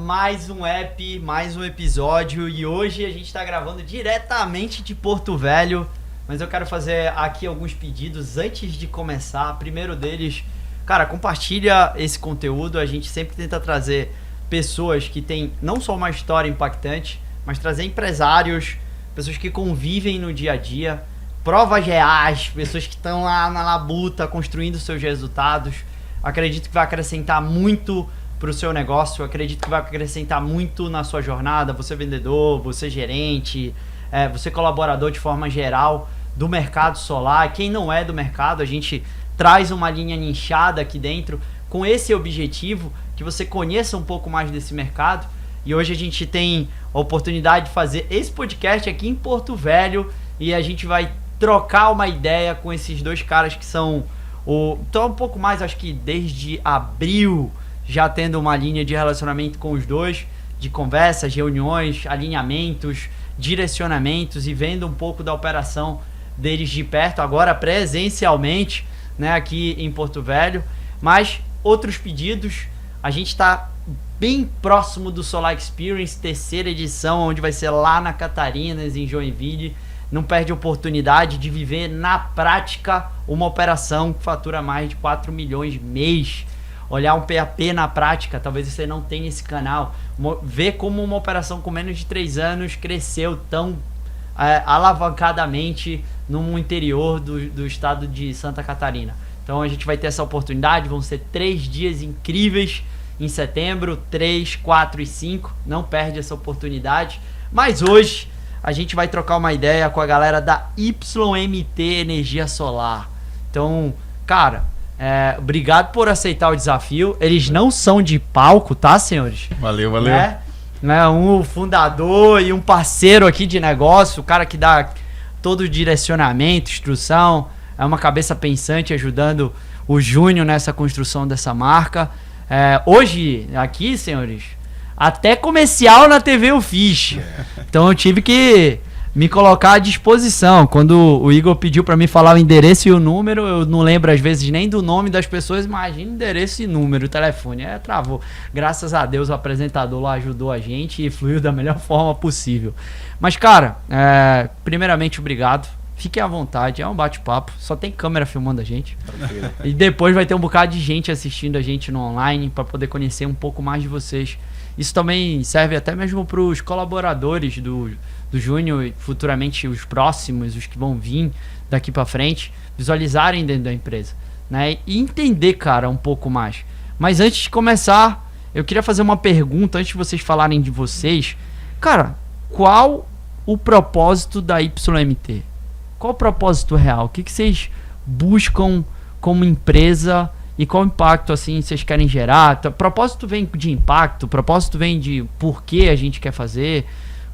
mais um app, mais um episódio e hoje a gente está gravando diretamente de Porto Velho, mas eu quero fazer aqui alguns pedidos antes de começar. Primeiro deles, cara, compartilha esse conteúdo, a gente sempre tenta trazer pessoas que têm não só uma história impactante, mas trazer empresários, pessoas que convivem no dia a dia, provas reais, pessoas que estão lá na labuta construindo seus resultados. Acredito que vai acrescentar muito para o seu negócio, acredito que vai acrescentar muito na sua jornada, você vendedor, você gerente, você colaborador de forma geral do mercado solar. Quem não é do mercado, a gente traz uma linha nichada aqui dentro com esse objetivo, que você conheça um pouco mais desse mercado. E hoje a gente tem a oportunidade de fazer esse podcast aqui em Porto Velho e a gente vai trocar uma ideia com esses dois caras que são estão um pouco mais, acho que desde abril, já tendo uma linha de relacionamento com os dois, de conversas, reuniões, alinhamentos, direcionamentos e vendo um pouco da operação deles de perto, agora presencialmente, né, aqui em Porto Velho. Mas outros pedidos, a gente está bem próximo do Solar Experience, terceira edição, onde vai ser lá na Catarinas, em Joinville. Não perde a oportunidade de viver na prática uma operação que fatura mais de 4 milhões mês. Olhar um PAP na prática, talvez você não tenha esse canal. Ver como uma operação com menos de 3 anos cresceu tão alavancadamente no interior do estado de Santa Catarina. Então a gente vai ter essa oportunidade, vão ser 3 dias incríveis em setembro, 3, 4 e 5. Não perde essa oportunidade. Mas hoje a gente vai trocar uma ideia com a galera da YMT Energia Solar. Então, cara, obrigado por aceitar o desafio. Eles não são de palco, tá, senhores? Valeu. Um fundador e um parceiro aqui de negócio, o cara que dá todo o direcionamento, instrução, é uma cabeça pensante ajudando o Júnior nessa construção dessa marca. Hoje, aqui, senhores, até comercial na TV eu fiz. Então eu tive que me colocar à disposição. Quando o Igor pediu para mim falar o endereço e o número, eu não lembro às vezes nem do nome das pessoas, imagina endereço e número, telefone. Travou. Graças a Deus o apresentador lá ajudou a gente e fluiu da melhor forma possível. Mas, cara, primeiramente, obrigado. Fiquem à vontade, é um bate-papo. Só tem câmera filmando a gente. Tranquilo. E depois vai ter um bocado de gente assistindo a gente no online para poder conhecer um pouco mais de vocês. Isso também serve até mesmo para os colaboradores do Júnior e futuramente os próximos, os que vão vir daqui para frente, visualizarem dentro da empresa, né? E entender, cara, um pouco mais. Mas antes de começar, eu queria fazer uma pergunta antes de vocês falarem de vocês. Cara, qual o propósito da YMT? Qual o propósito real? O que vocês buscam como empresa e qual impacto assim vocês querem gerar? Propósito vem de impacto, propósito vem de por que a gente quer fazer,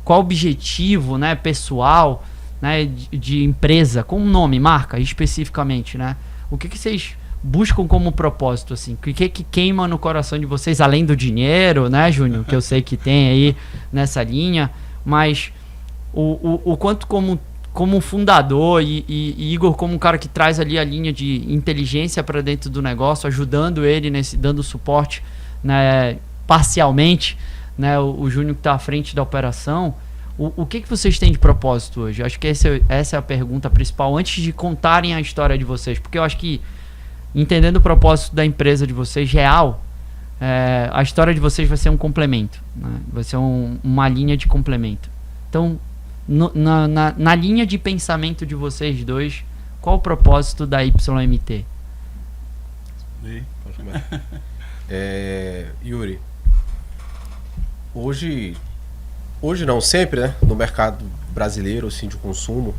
qual o objetivo, né, pessoal, né, de empresa, com um nome, marca especificamente, né? O que vocês buscam como propósito, assim? O que queima no coração de vocês, além do dinheiro, né, Júnior? Que eu sei que tem aí nessa linha, mas o quanto como fundador e Igor como um cara que traz ali a linha de inteligência para dentro do negócio, ajudando ele, dando suporte, né, parcialmente, né, o Júnior que está à frente da operação. O que vocês têm de propósito hoje? Acho que essa é a pergunta principal, antes de contarem a história de vocês, porque eu acho que entendendo o propósito da empresa de vocês real, a história de vocês vai ser um complemento, né? Vai ser uma linha de complemento. Então, na linha de pensamento de vocês dois, qual o propósito da YMT? Pode começar. Yuri, hoje não, sempre, né, no mercado brasileiro assim, de consumo,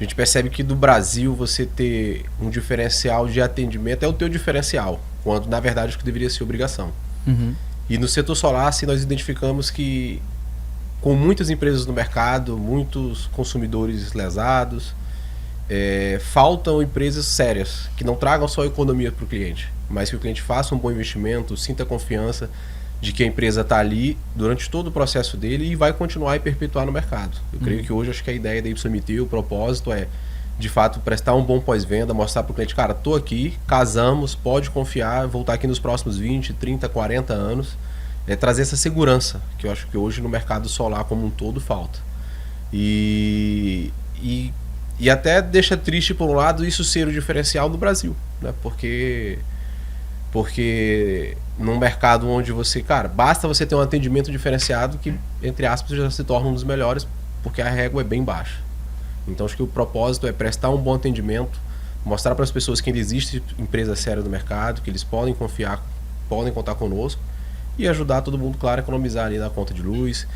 a gente percebe que do Brasil você ter um diferencial de atendimento é o teu diferencial, quando na verdade acho que deveria ser obrigação. Uhum. E no setor solar, assim, nós identificamos que com muitas empresas no mercado, muitos consumidores lesados, faltam empresas sérias, que não tragam só economia para o cliente, mas que o cliente faça um bom investimento, sinta confiança de que a empresa está ali durante todo o processo dele e vai continuar e perpetuar no mercado. Eu creio que hoje acho que a ideia da YMT, o propósito é, de fato, prestar um bom pós-venda, mostrar para o cliente, cara, tô aqui, casamos, pode confiar, vou estar aqui nos próximos 20, 30, 40 anos é trazer essa segurança, que eu acho que hoje no mercado solar como um todo falta. E até deixa triste, por um lado, isso ser o diferencial do Brasil, né? Porque num mercado onde você, cara, basta você ter um atendimento diferenciado que, entre aspas, já se torna um dos melhores, porque a régua é bem baixa. Então acho que o propósito é prestar um bom atendimento, mostrar para as pessoas que ainda existe empresa séria no mercado, que eles podem confiar, podem contar conosco, e ajudar todo mundo, claro, a economizar ali na conta de luz,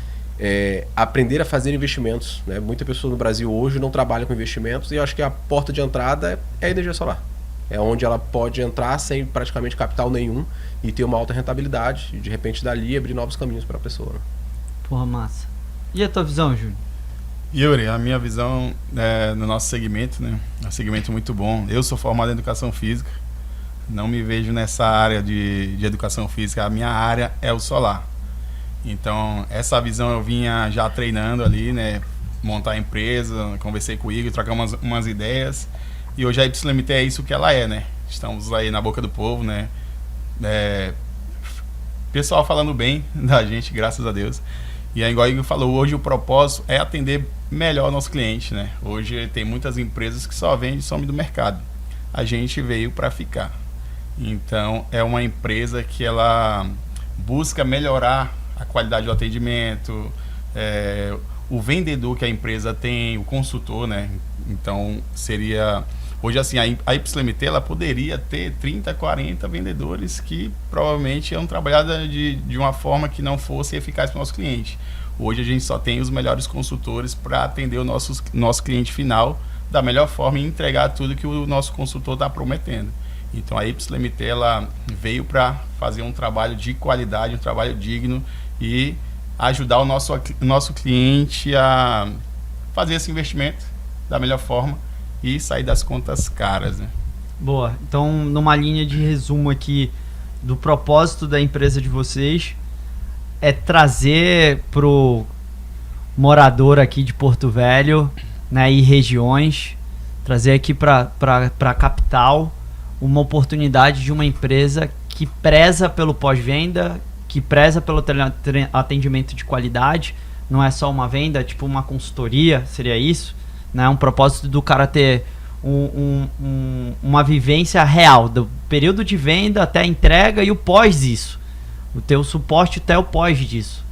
aprender a fazer investimentos, né? Muita pessoa no Brasil hoje não trabalha com investimentos, e eu acho que a porta de entrada é a energia solar. É onde ela pode entrar sem praticamente capital nenhum e ter uma alta rentabilidade, e de repente dali abrir novos caminhos para a pessoa, né? Porra, massa. E a tua visão, Júnior? Yuri, a minha visão no nosso segmento, né? É um segmento muito bom. Eu sou formado em educação física, não me vejo nessa área de educação física. A minha área é o solar. Então, essa visão eu vinha já treinando ali, né? Montar a empresa, conversei com o Igor, trocar umas ideias. E hoje a YMT é isso que ela é, né? Estamos aí na boca do povo, né? Pessoal falando bem da gente, graças a Deus. E aí, igual o Igor falou, hoje o propósito é atender melhor o nosso cliente, né? Hoje tem muitas empresas que só vendem e somem do mercado. A gente veio para ficar. Então, é uma empresa que ela busca melhorar a qualidade do atendimento, o vendedor que a empresa tem, o consultor, né? Então, seria... Hoje, assim, a YMT, ela poderia ter 30, 40 vendedores que provavelmente iam trabalhar de uma forma que não fosse eficaz para o nosso cliente. Hoje, a gente só tem os melhores consultores para atender o nosso cliente final da melhor forma e entregar tudo que o nosso consultor está prometendo. Então, a YMT, ela veio para fazer um trabalho de qualidade, um trabalho digno e ajudar o nosso cliente a fazer esse investimento da melhor forma e sair das contas caras, né? Boa. Então, numa linha de resumo aqui do propósito da empresa de vocês, é trazer pro morador aqui de Porto Velho, né, e regiões, trazer aqui para a capital uma oportunidade de uma empresa que preza pelo pós-venda, que preza pelo atendimento de qualidade. Não é só uma venda, tipo uma consultoria, seria isso, né? Um propósito do cara ter uma vivência real, do período de venda até a entrega e o pós disso, o teu suporte até o pós disso,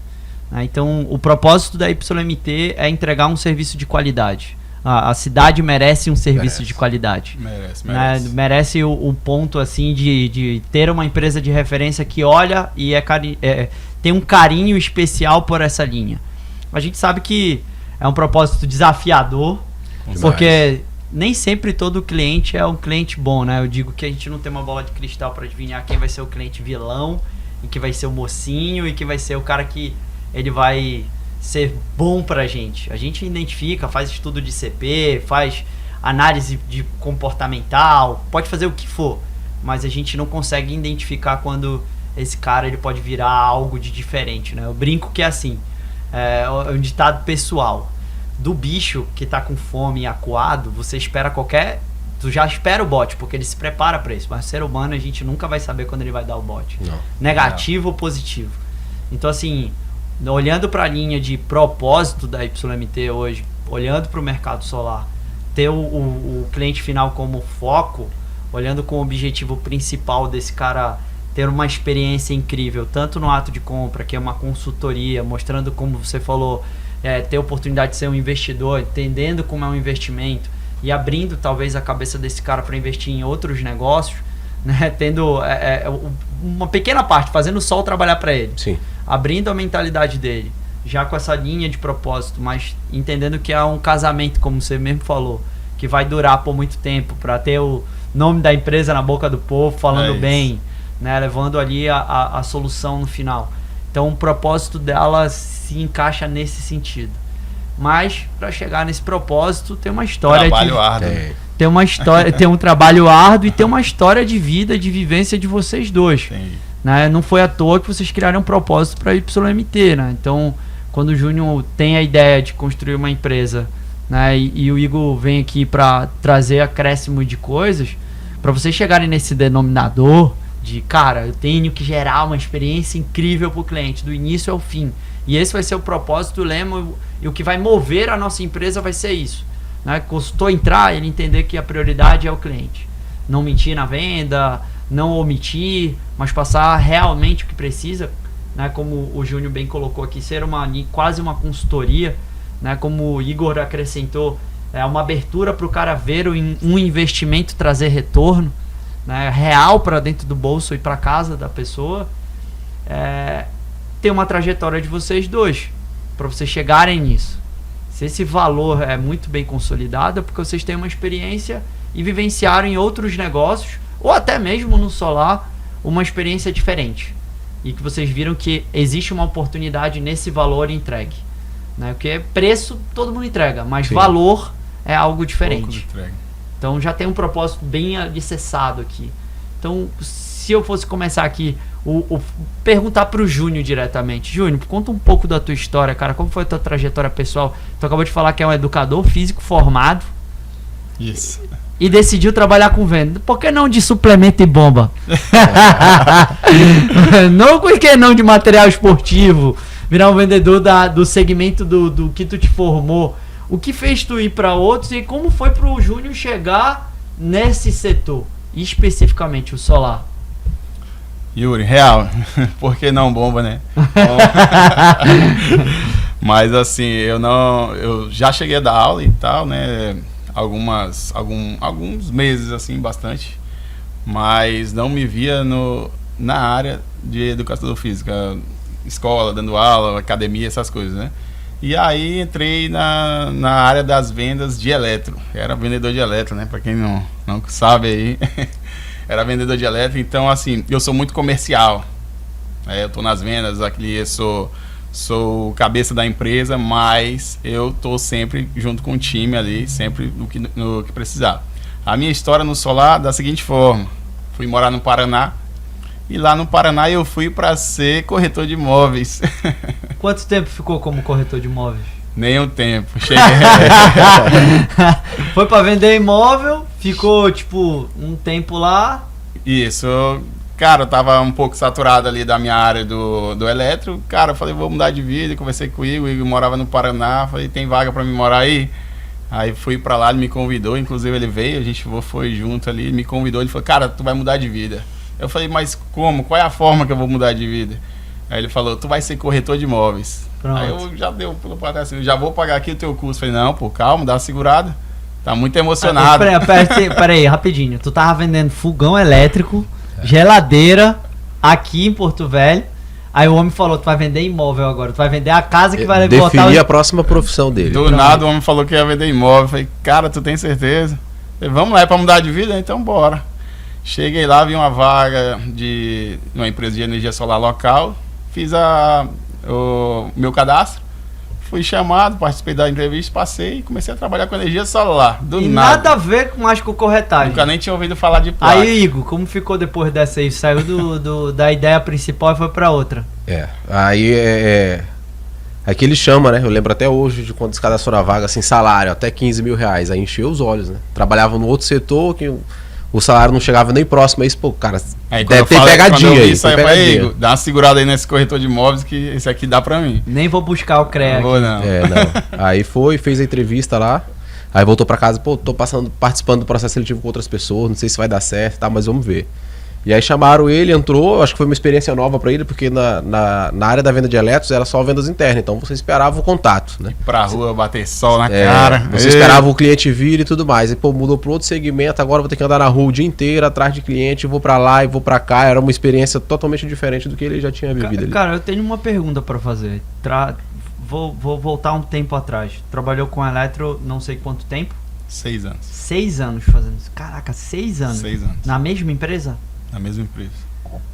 né? Então, o propósito da YMT é entregar um serviço de qualidade. A cidade merece um serviço de qualidade. Merece. Né? Merece o ponto assim de ter uma empresa de referência que olha e tem um carinho especial por essa linha. A gente sabe que é um propósito desafiador, porque nem sempre todo cliente é um cliente bom, né? Eu digo que a gente não tem uma bola de cristal para adivinhar quem vai ser o cliente vilão, e que vai ser o mocinho, e que vai ser o cara que ele vai ser bom pra gente. A gente identifica, faz estudo de CP, faz análise de comportamental, pode fazer o que for, mas a gente não consegue identificar quando esse cara ele pode virar algo de diferente, né? Eu brinco que é assim, é um ditado pessoal: do bicho que tá com fome e acuado, você espera tu já espera o bote, porque ele se prepara para isso, mas ser humano a gente nunca vai saber quando ele vai dar o bote, negativo ou positivo. Então, assim, olhando para a linha de propósito da YMT hoje, olhando para o mercado solar, ter o cliente final como foco, olhando com o objetivo principal desse cara ter uma experiência incrível, tanto no ato de compra, que é uma consultoria, mostrando, como você falou, ter a oportunidade de ser um investidor, entendendo como é um investimento e abrindo talvez a cabeça desse cara para investir em outros negócios, né? Tendo uma pequena parte, fazendo o sol trabalhar para ele. Sim. Abrindo a mentalidade dele, já com essa linha de propósito, mas entendendo que é um casamento, como você mesmo falou, que vai durar por muito tempo, para ter o nome da empresa na boca do povo, falando bem, né, levando ali a solução no final. Então o propósito dela se encaixa nesse sentido. Mas para chegar nesse propósito tem uma história trabalho árduo. Tem uma história, tem um trabalho árduo e tem uma história de vida, de vivência de vocês dois. Né? Não foi à toa que vocês criaram um propósito para a YMT, né? Então, quando o Júnior tem a ideia de construir uma empresa, né, e o Igor vem aqui para trazer acréscimo de coisas, para vocês chegarem nesse denominador cara, eu tenho que gerar uma experiência incrível para o cliente, do início ao fim. E esse vai ser o propósito, o lema, e o que vai mover a nossa empresa vai ser isso. Né? Custou entrar, ele entender que a prioridade é o cliente. Não mentir na venda, não omitir, mas passar realmente o que precisa, né? Como o Júnior bem colocou aqui, ser quase uma consultoria, né? Como o Igor acrescentou, é uma abertura para o cara ver um investimento trazer retorno, né, real para dentro do bolso e para casa da pessoa. Tem uma trajetória de vocês dois para vocês chegarem nisso. Se esse valor é muito bem consolidado, é porque vocês têm uma experiência e vivenciaram em outros negócios, ou até mesmo no solar, uma experiência diferente, e que vocês viram que existe uma oportunidade nesse valor entregue, né? Porque preço todo mundo entrega, mas sim, valor é algo diferente. Então já tem um propósito bem alicerçado aqui. Então, se eu fosse começar aqui, perguntar pro Júnior diretamente. Júnior, conta um pouco da tua história, cara. Como foi a tua trajetória pessoal? Tu acabou de falar que é um educador físico formado. Isso. E decidiu trabalhar com venda. Por que não de suplemento e bomba? Não, por que não de material esportivo? Virar um vendedor do segmento do que tu te formou. O que fez tu ir para outros e como foi pro Júnior chegar nesse setor, especificamente o solar? Yuri, real, por que não bomba, né? Mas assim, eu já cheguei a dar aula e tal, né? Alguns meses, assim, bastante, mas não me via na área de educação física, escola, dando aula, academia, essas coisas, né? E aí entrei na área das vendas de eletro. Era vendedor de eletro, né? Pra quem não sabe aí, era vendedor de eletro. Então, assim, eu sou muito comercial. Eu tô nas vendas, aqui eu sou cabeça da empresa, mas eu tô sempre junto com o time ali, sempre no que precisar. A minha história no solar da seguinte forma: fui morar no Paraná, e lá no Paraná eu fui para ser corretor de imóveis. Quanto tempo ficou como corretor de imóveis? Nenhum tempo. Cheguei. Foi para vender imóvel, ficou tipo um tempo lá. Isso. Cara, eu tava um pouco saturado ali da minha área do eletro. Cara, eu falei, vou mudar de vida. Conversei com o Igor, morava no Paraná. Falei, tem vaga para me morar aí? Aí fui para lá, ele me convidou. Inclusive ele veio, a gente foi junto ali. Me convidou, ele falou, cara, tu vai mudar de vida. Eu falei, mas como? Qual é a forma que eu vou mudar de vida? Aí ele falou, tu vai ser corretor de imóveis. Pronto. Aí eu já deu pelo padrão assim, já vou pagar aqui o teu curso. Falei, não, pô, calma, dá uma segurada. Tá muito emocionado. Peraí, rapidinho. Tu tava vendendo fogão elétrico, geladeira, aqui em Porto Velho. Aí o homem falou, tu vai vender imóvel agora. Tu vai vender a casa que vai botar... Definir a próxima profissão dele. Do nada o homem falou que ia vender imóvel. Falei, cara, tu tem certeza? Falei, vamos lá, é pra mudar de vida? Então bora. Cheguei lá, vi uma vaga de uma empresa de energia solar local. Fiz o meu cadastro, fui chamado, participei da entrevista, passei e comecei a trabalhar com energia solar. Nada a ver com mais com corretagem. Nunca nem tinha ouvido falar de placa. Aí, Igor, como ficou depois dessa aí? Saiu da ideia principal e foi pra outra. Aí que ele chama, né? Eu lembro até hoje de quando se cadastrou na vaga, assim, salário, até 15 mil reais. Aí encheu os olhos, né? Trabalhava no outro setor que o salário não chegava nem próximo a isso, pô, cara, deve ter pegadinha aí. Isso aí, falei, dá uma segurada aí nesse corretor de imóveis que esse aqui dá pra mim. Nem vou buscar o CREA. Não vou, não. Não. Aí fez a entrevista lá, aí voltou pra casa, pô, tô participando do processo seletivo com outras pessoas, não sei se vai dar certo, tá, mas vamos ver. E aí chamaram ele, entrou, acho que foi uma experiência nova pra ele, porque na área da venda de elétricos era só vendas internas, então você esperava o contato, né? Pra rua, bater sol na cara. Você esperava o cliente vir e tudo mais. E pô, mudou pro outro segmento, agora vou ter que andar na rua o dia inteiro, atrás de cliente, vou pra lá e vou pra cá. Era uma experiência totalmente diferente do que ele já tinha vivido ali. Cara, eu tenho uma pergunta pra fazer. Vou voltar um tempo atrás. Trabalhou com eletro não sei quanto tempo? 6 anos. 6 anos fazendo isso. Caraca, 6 anos? 6 anos. Na mesma empresa? Na mesma empresa.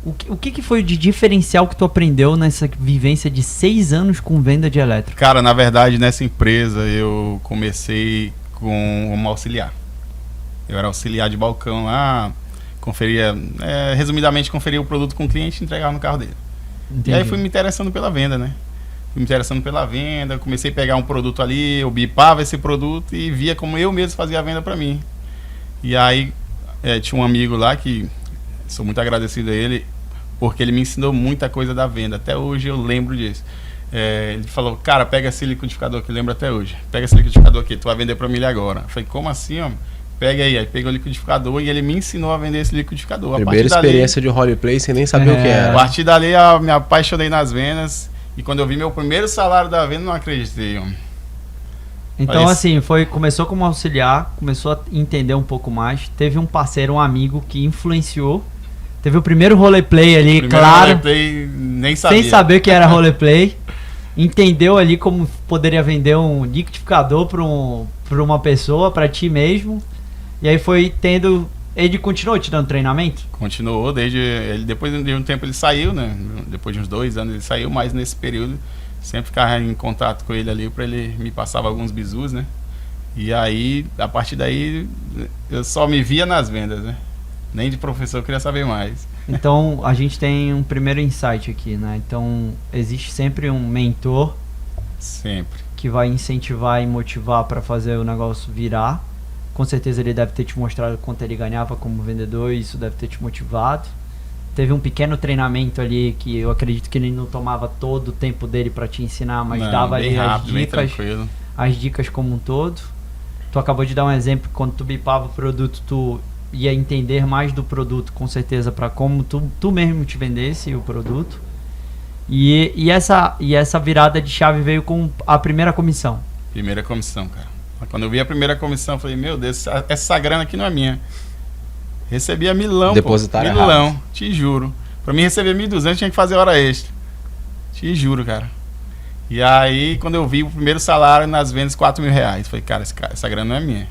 O que foi de diferencial que tu aprendeu nessa vivência de 6 anos com venda de elétrico? Cara, na verdade, nessa empresa eu comecei como auxiliar. Eu era auxiliar de balcão lá, resumidamente conferia o produto com o cliente e entregava no carro dele. Entendi. E aí fui me interessando pela venda, né? Comecei a pegar um produto ali, eu bipava esse produto e via como eu mesmo fazia a venda pra mim. E aí tinha um amigo lá que Sou muito agradecido a ele, porque ele me ensinou muita coisa da venda. Até hoje eu lembro disso. Ele falou, cara, pega esse liquidificador aqui, lembro até hoje. Pega esse liquidificador aqui, tu vai vender pra mim agora. Eu falei, como assim, homem? Pega aí. Aí pegou o liquidificador e ele me ensinou a vender esse liquidificador. Primeira experiência de roleplay sem nem saber o que A era. partir dali eu me apaixonei nas vendas. E quando eu vi meu primeiro salário da venda, não acreditei, homem. Então, assim, começou como auxiliar, começou a entender um pouco mais. Teve um parceiro, um amigo que influenciou. Teve o primeiro roleplay ali, claro. Roleplay, nem sabia. Sem saber que era roleplay. Entendeu ali como poderia vender um liquidificador para uma pessoa, para ti mesmo. E aí foi tendo... Ele continuou te dando treinamento? Continuou, depois de um tempo ele saiu, né? Depois de uns 2 anos ele saiu, mas nesse período sempre ficava em contato com ele ali para ele me passava alguns bizus, né? E aí, a partir daí, eu só me via nas vendas, né? Nem de professor eu queria saber mais. Então, a gente tem um primeiro insight aqui, né? Então, existe sempre um mentor. Sempre. Que vai incentivar e motivar para fazer o negócio virar. Com certeza ele deve ter te mostrado quanto ele ganhava como vendedor e isso deve ter te motivado. Teve um pequeno treinamento ali que eu acredito que ele não tomava todo o tempo dele para te ensinar, mas dava ali rápido, as dicas como um todo. Tu acabou de dar um exemplo, quando tu bipava o produto, tu ia entender mais do produto, com certeza, para como tu mesmo te vendesse o produto. E essa virada de chave veio com a primeira comissão. Primeira comissão, cara. Quando eu vi a primeira comissão, eu falei, meu Deus, essa grana aqui não é minha. Recebia milão, depositário milão, errado. Te juro. Pra mim receber 1.200 tinha que fazer hora extra. Te juro, cara. E aí, quando eu vi o primeiro salário nas vendas, R$4.000. Falei, cara, essa grana não é minha.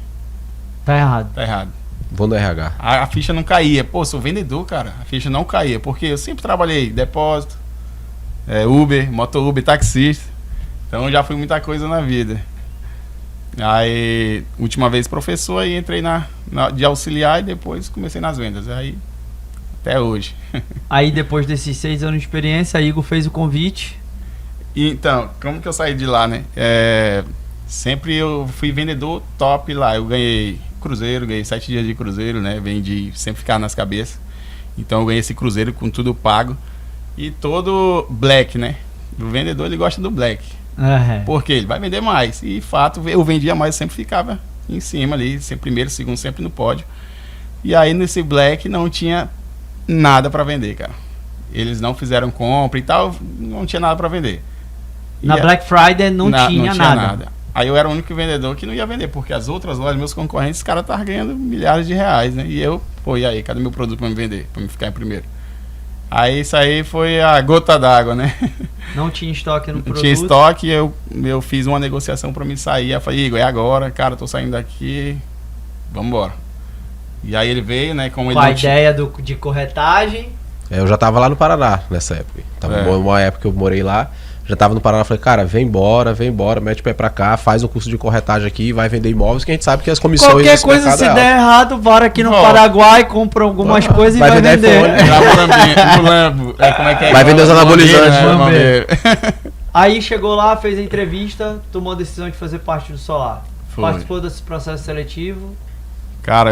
Tá errado. Tá errado. Vou no RH. A ficha não caía. Pô, sou vendedor, cara. A ficha não caía. Porque eu sempre trabalhei depósito, Uber, moto Uber, taxista. Então já fui muita coisa na vida. Aí, última vez professor, aí entrei de auxiliar e depois comecei nas vendas. Aí, até hoje. Aí, depois desses 6 anos de experiência, a Igor fez o convite. Então, como que eu saí de lá, né? Sempre eu fui vendedor top lá. Eu ganhei cruzeiro, ganhei 7 dias de cruzeiro, né? Vendi, sempre ficar nas cabeças. Então, eu ganhei esse cruzeiro com tudo pago. E todo black, né? O vendedor, ele gosta do black. Porque ele vai vender mais. E, fato, eu vendia mais, sempre ficava em cima ali, sempre primeiro, segundo, sempre no pódio. E aí, nesse black, não tinha nada para vender, cara. Eles não fizeram compra e tal, não tinha nada para vender. Na Black Friday não tinha nada. Aí eu era o único vendedor que não ia vender, porque as outras lojas, meus concorrentes, os caras estavam ganhando milhares de reais, né? E eu, e aí, cadê meu produto para me vender? Para me ficar em primeiro? Aí isso aí foi a gota d'água, né? Não tinha estoque no produto. Não tinha estoque, eu fiz uma negociação para me sair. Eu falei, Igor, é agora, cara, tô saindo daqui, vamos embora. E aí ele veio, né? Com a ideia de corretagem. Eu já tava lá no Paraná nessa época. Tava uma época que eu morei lá. Já tava no Paraná, falei, cara, vem embora, mete o pé pra cá, faz um curso de corretagem aqui, vai vender imóveis, que a gente sabe que as comissões... Qualquer coisa, se der errado, bora aqui no Paraguai, compra algumas coisas e vai vender. No Lambo. Como é que é? Vai vender os anabolizantes. Aí chegou lá, fez a entrevista, tomou a decisão de fazer parte do Solar. Participou desse processo seletivo. Cara,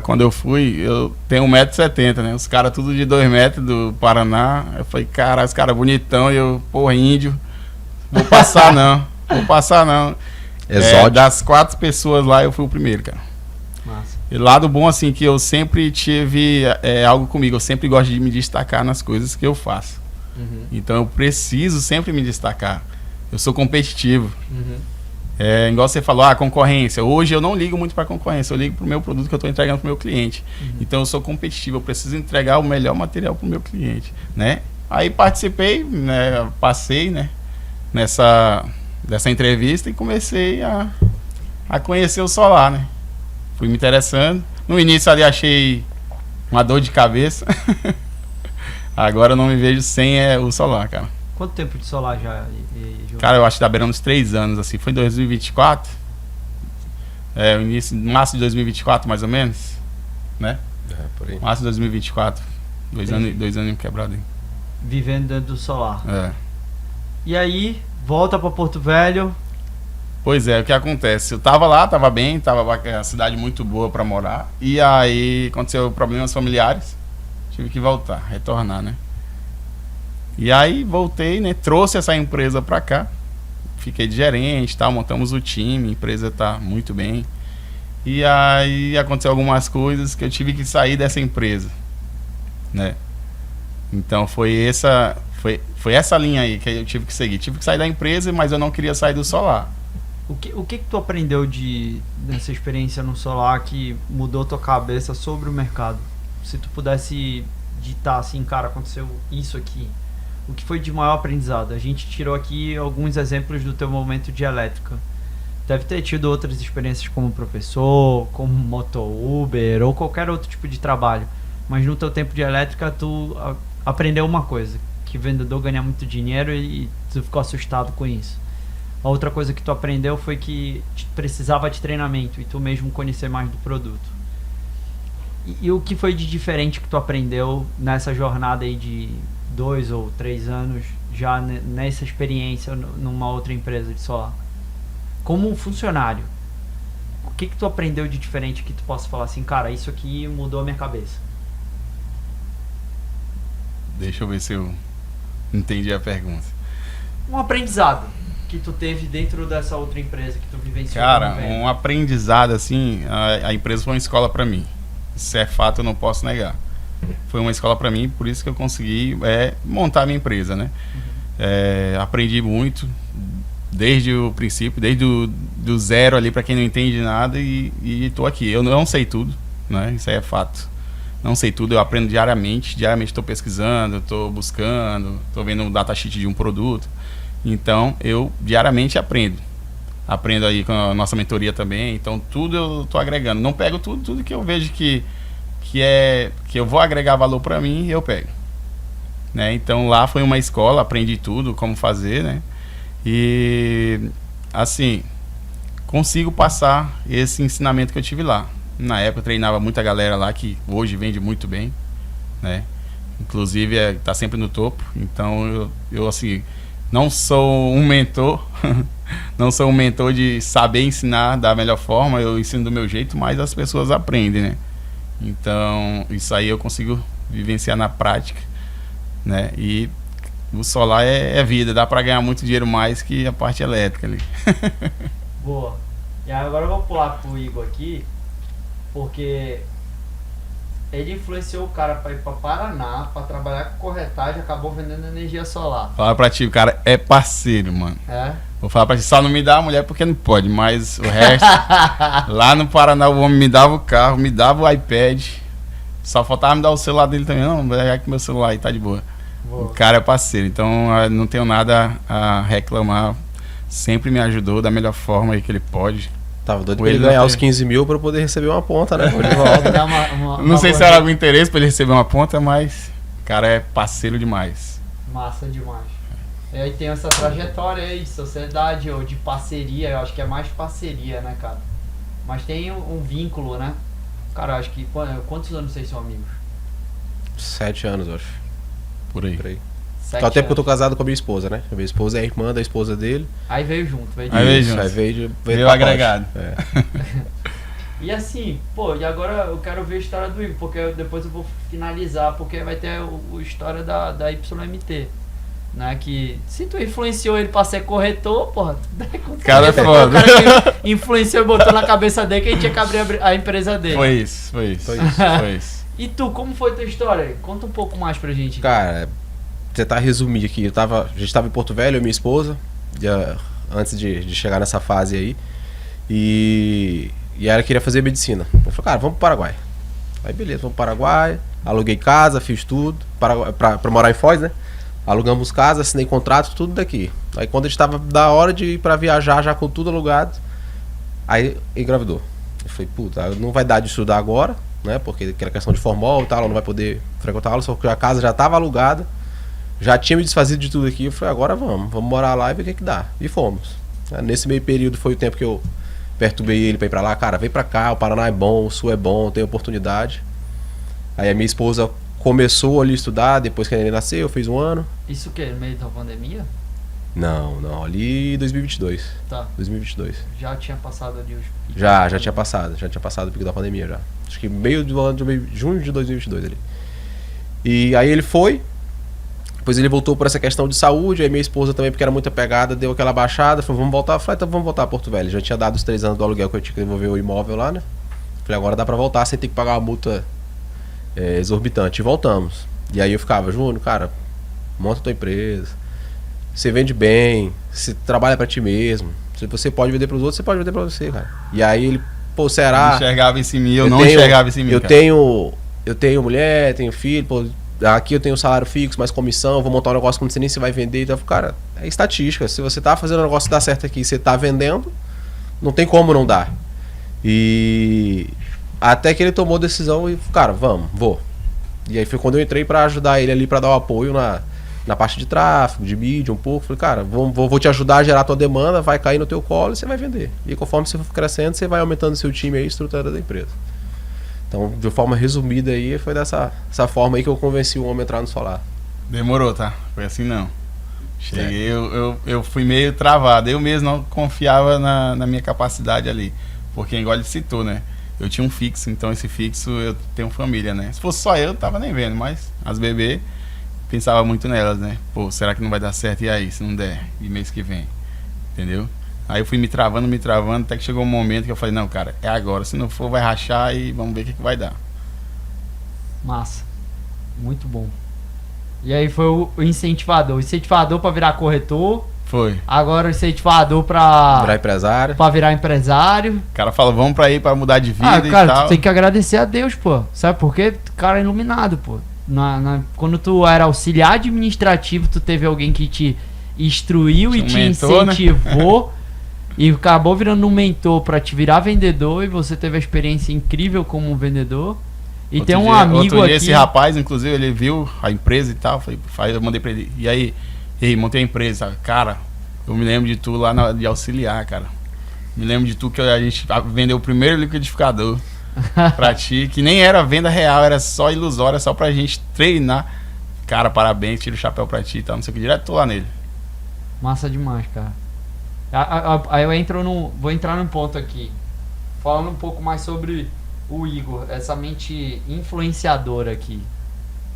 quando eu fui, eu tenho 1,70 m, né? Os caras tudo de 2 metros do Paraná. Eu falei, cara, os caras bonitão, e eu, índio. Vou passar não. Exótico. Das 4 pessoas lá, eu fui o primeiro, cara. Massa. E lado bom, assim, que eu sempre tive algo comigo. Eu sempre gosto de me destacar nas coisas que eu faço. Uhum. Então eu preciso sempre me destacar. Eu sou competitivo. Igual você falou, a concorrência. Hoje eu não ligo muito para a concorrência, eu ligo para o meu produto que eu estou entregando para o meu cliente. Então eu sou competitivo, eu preciso entregar o melhor material para o meu cliente, né? Aí participei, né, passei, né, dessa entrevista e comecei a conhecer o Solar, né? Fui me interessando. No início ali achei uma dor de cabeça. Agora eu não me vejo sem o Solar, cara. Quanto tempo de Solar já? Cara, eu acho que tá beirando uns 3 anos, assim. Foi em 2024. O início, março de 2024, mais ou menos. Né? Por aí. Março de 2024. 2 anos quebrado aí. Vivendo dentro do Solar. E aí, volta pra Porto Velho. Pois é, o que acontece? Eu tava lá, tava bem, tava a cidade muito boa pra morar. E aí aconteceu problemas familiares. tive que voltar, retornar, né? E aí voltei, né? Trouxe essa empresa pra cá. Fiquei de gerente, tal, montamos o time, a empresa tá muito bem. E aí aconteceu algumas coisas que eu tive que sair dessa empresa, né? Então foi essa linha aí que eu tive que seguir. Tive que sair da empresa, mas eu não queria sair do solar. O que tu aprendeu dessa experiência no solar que mudou tua cabeça sobre o mercado? Se tu pudesse ditar assim, cara, aconteceu isso aqui. O que foi de maior aprendizado? A gente tirou aqui alguns exemplos do teu momento de elétrica. Deve ter tido outras experiências como professor, como moto Uber ou qualquer outro tipo de trabalho. Mas no teu tempo de elétrica tu aprendeu uma coisa, que vendedor ganha muito dinheiro e tu ficou assustado com isso. A outra coisa que tu aprendeu foi que precisava de treinamento e tu mesmo conhecer mais do produto. E o que foi de diferente que tu aprendeu nessa jornada aí de 2 ou 3 anos já nessa experiência numa outra empresa de solar? Como um funcionário, o que tu aprendeu de diferente que tu possa falar assim, cara, isso aqui mudou a minha cabeça? Deixa eu ver se eu entendi a pergunta. Um aprendizado que tu teve dentro dessa outra empresa que tu vivenciou. Cara, um aprendizado assim, a empresa foi uma escola pra mim. Isso é fato, eu não posso negar. Foi uma escola pra mim, por isso que eu consegui montar a minha empresa, né? Aprendi muito desde o princípio, desde do zero ali, pra quem não entende nada, e tô aqui. Eu não sei tudo, né? Isso aí é fato. Não sei tudo, eu aprendo diariamente estou pesquisando, estou buscando, estou vendo um datasheet de um produto. Então, eu diariamente aprendo aí com a nossa mentoria também, então tudo eu estou agregando. Não pego tudo que eu vejo que eu vou agregar valor para mim, eu pego. Né? Então, lá foi uma escola, aprendi tudo, como fazer, né? E, assim, consigo passar esse ensinamento que eu tive lá. Na época eu treinava muita galera lá que hoje vende muito bem, né? Inclusive tá sempre no topo. Então eu assim, não sou um mentor, não sou um mentor de saber ensinar da melhor forma, eu ensino do meu jeito, mas as pessoas aprendem, né? Então isso aí eu consigo vivenciar na prática, né? E o solar é vida, dá para ganhar muito dinheiro mais que a parte elétrica ali. Boa. E agora eu vou pular pro Igor aqui. Porque ele influenciou o cara para ir para Paraná, para trabalhar com corretagem, acabou vendendo energia solar. Fala pra ti, o cara é parceiro, mano. É? Vou falar pra ti, só não me dá a mulher porque não pode, mas o resto... Lá no Paraná o homem me dava o carro, me dava o iPad, só faltava me dar o celular dele também. Não, vai pegar aqui meu celular aí, tá de boa. O cara é parceiro, então não tenho nada a reclamar. Sempre me ajudou da melhor forma aí que ele pode. Tava doido pra ele ganhar os 15 mil pra poder receber uma ponta, né? De volta. Não sei se era algum interesse pra ele receber uma ponta, mas o cara é parceiro demais. Massa demais. E aí tem essa trajetória aí de sociedade ou de parceria, eu acho que é mais parceria, né, cara? Mas tem um vínculo, né? Cara, eu acho que... Quantos anos vocês são amigos? 7 anos, eu acho. Por aí. Só até porque eu tô casado com a minha esposa, né? A minha esposa é a irmã da esposa dele. Aí veio junto, veio agregado. E assim, pô, e agora eu quero ver a história do Igor, porque depois eu vou finalizar, porque vai ter a história da YMT. Né, que se tu influenciou ele pra ser corretor, porra, cara é foda. O cara que influenciou e botou na cabeça dele que a gente tinha que abrir a empresa dele. Foi isso. E tu, como foi a tua história? Conta um pouco mais pra gente. Cara, tentar resumir aqui, a gente tava em Porto Velho, eu e minha esposa, antes de chegar nessa fase aí, e ela queria fazer medicina. Eu falei, cara, vamos pro Paraguai. Aí beleza, vamos pro Paraguai, aluguei casa, fiz tudo, pra morar em Foz, né? Alugamos casa, assinei contrato, tudo daqui. Aí quando a gente tava da hora de ir pra viajar, já com tudo alugado, aí engravidou. Eu falei, puta, não vai dar de estudar agora, né? Porque aquela questão de formal e tal, ela não vai poder frequentar aula, só que a casa já tava alugada. Já tinha me desfazido de tudo aqui, eu falei, agora vamos morar lá e ver o que dá. E fomos. Nesse meio período foi o tempo que eu perturbei ele pra ir pra lá. Cara, vem pra cá, o Paraná é bom, o Sul é bom, tem oportunidade. Aí a minha esposa começou ali a estudar, depois que ele nasceu, fez 1 ano. Isso o quê? No meio da pandemia? Não, ali em 2022. Tá. 2022. Já tinha passado ali os... Já tinha passado o pico da pandemia já. Acho que meio do ano de junho de 2022 ali. E aí ele foi, depois ele voltou por essa questão de saúde, aí minha esposa também, porque era muito apegada, deu aquela baixada, falou, vamos voltar. Eu falei, então vamos voltar a Porto Velho. Já tinha dado os 3 anos do aluguel que eu tinha que devolver o imóvel lá, né? Falei, agora dá pra voltar sem ter que pagar uma multa exorbitante. E voltamos. E aí eu ficava, Júnior, cara, monta tua empresa, você vende bem, você trabalha pra ti mesmo, se você pode vender pros outros, você pode vender pra você, cara. E aí ele, pô, será? Não enxergava isso em mim, eu não enxergava isso em mim, eu cara. Eu tenho mulher, tenho filho, pô, aqui eu tenho salário fixo, mais comissão, vou montar um negócio que não sei nem se vai vender. Então, cara, é estatística. Se você tá fazendo um negócio que dá certo aqui e você tá vendendo, não tem como não dar. E até que ele tomou a decisão e, cara, vou. E aí foi quando eu entrei pra ajudar ele ali, pra dar o apoio na parte de tráfego, de mídia, um pouco. Falei, cara, vou te ajudar a gerar a tua demanda, vai cair no teu colo e você vai vender. E conforme você for crescendo, você vai aumentando seu time aí, estruturando a empresa. Então, de forma resumida aí, foi dessa forma aí que eu convenci o homem a entrar no solar. Demorou, tá? Foi assim não. Cheguei, eu fui meio travado. Eu mesmo não confiava na minha capacidade ali. Porque, igual ele citou, né? Eu tinha um fixo, então esse fixo eu tenho família, né? Se fosse só eu tava nem vendo, mas as bebês, pensava muito nelas, né? Pô, será que não vai dar certo? E aí, se não der? E mês que vem? Entendeu? Aí eu fui me travando, até que chegou um momento que eu falei, não, cara, é agora. Se não for, vai rachar e vamos ver o que vai dar. Massa. Muito bom. E aí foi o incentivador. O incentivador pra virar corretor. Foi. Agora o incentivador pra virar empresário. O cara falou, vamos pra aí pra mudar de vida e cara, tal. tu tem que agradecer a Deus, pô. Sabe por quê? O cara é iluminado, pô. Quando tu era auxiliar administrativo, tu teve alguém que te instruiu e te mentor, incentivou, né? E acabou virando um mentor pra te virar vendedor, e você teve a experiência incrível como vendedor. E tem um amigo aqui... Esse rapaz, inclusive, ele viu a empresa e tal, eu mandei pra ele, e aí, montei a empresa. Cara, eu me lembro de tu lá de auxiliar, cara. Me lembro de tu que a gente vendeu o primeiro liquidificador pra ti, que nem era venda real, era só ilusória, só pra gente treinar. Cara, parabéns, tiro o chapéu pra ti e tal, não sei o que, direto tô lá nele. Massa demais, cara. Aí vou entrar num ponto aqui, falando um pouco mais sobre o Igor, essa mente influenciadora aqui,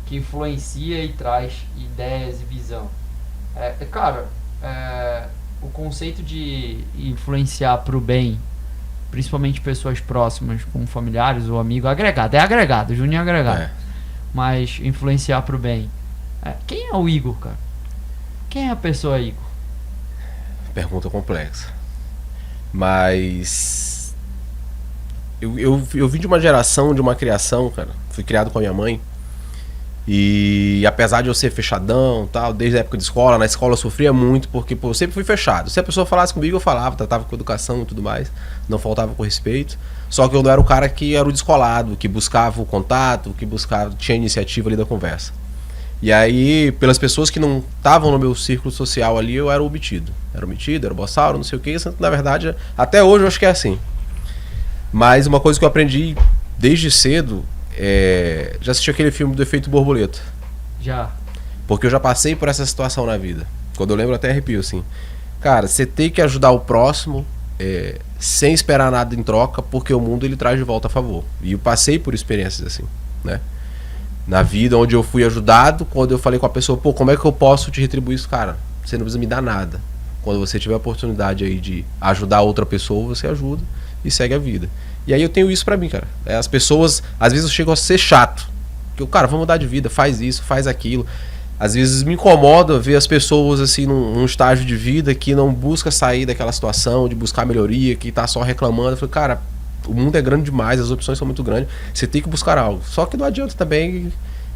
que influencia e traz ideias e visão. O conceito de influenciar pro bem, principalmente pessoas próximas, como familiares ou amigos, agregado, o Juninho é agregado. Mas influenciar pro bem. Quem é o Igor, cara? Quem é a pessoa Igor? Pergunta complexa. Mas eu vim de uma geração, de uma criação, cara. Fui criado com a minha mãe. E apesar de eu ser fechadão, tal, desde a época de escola, na escola eu sofria muito, porque eu sempre fui fechado. Se a pessoa falasse comigo, eu falava, tratava com educação e tudo mais, não faltava com respeito. Só que eu não era o cara que era o descolado, que buscava o contato, tinha iniciativa ali da conversa. E aí, pelas pessoas que não estavam no meu círculo social ali, eu era o omitido. Era o bossauro, não sei o que. Na verdade, até hoje eu acho que é assim. Mas uma coisa que eu aprendi desde cedo já assisti aquele filme do Efeito Borboleta? Já. Porque eu já passei por essa situação na vida. Quando eu lembro até arrepio, assim. Cara, você tem que ajudar o próximo sem esperar nada em troca, porque o mundo ele traz de volta a favor. E eu passei por experiências assim, né? Na vida, onde eu fui ajudado, quando eu falei com a pessoa, pô, como é que eu posso te retribuir isso? Cara, você não precisa me dar nada. Quando você tiver a oportunidade aí de ajudar outra pessoa, você ajuda e segue a vida. E aí eu tenho isso pra mim, cara. As pessoas, às vezes eu chego a ser chato. Cara, vamos mudar de vida, faz isso, faz aquilo. Às vezes me incomoda ver as pessoas assim num estágio de vida que não busca sair daquela situação, de buscar melhoria, que tá só reclamando. Eu falei, cara, o mundo é grande demais, as opções são muito grandes, você tem que buscar algo. Só que não adianta também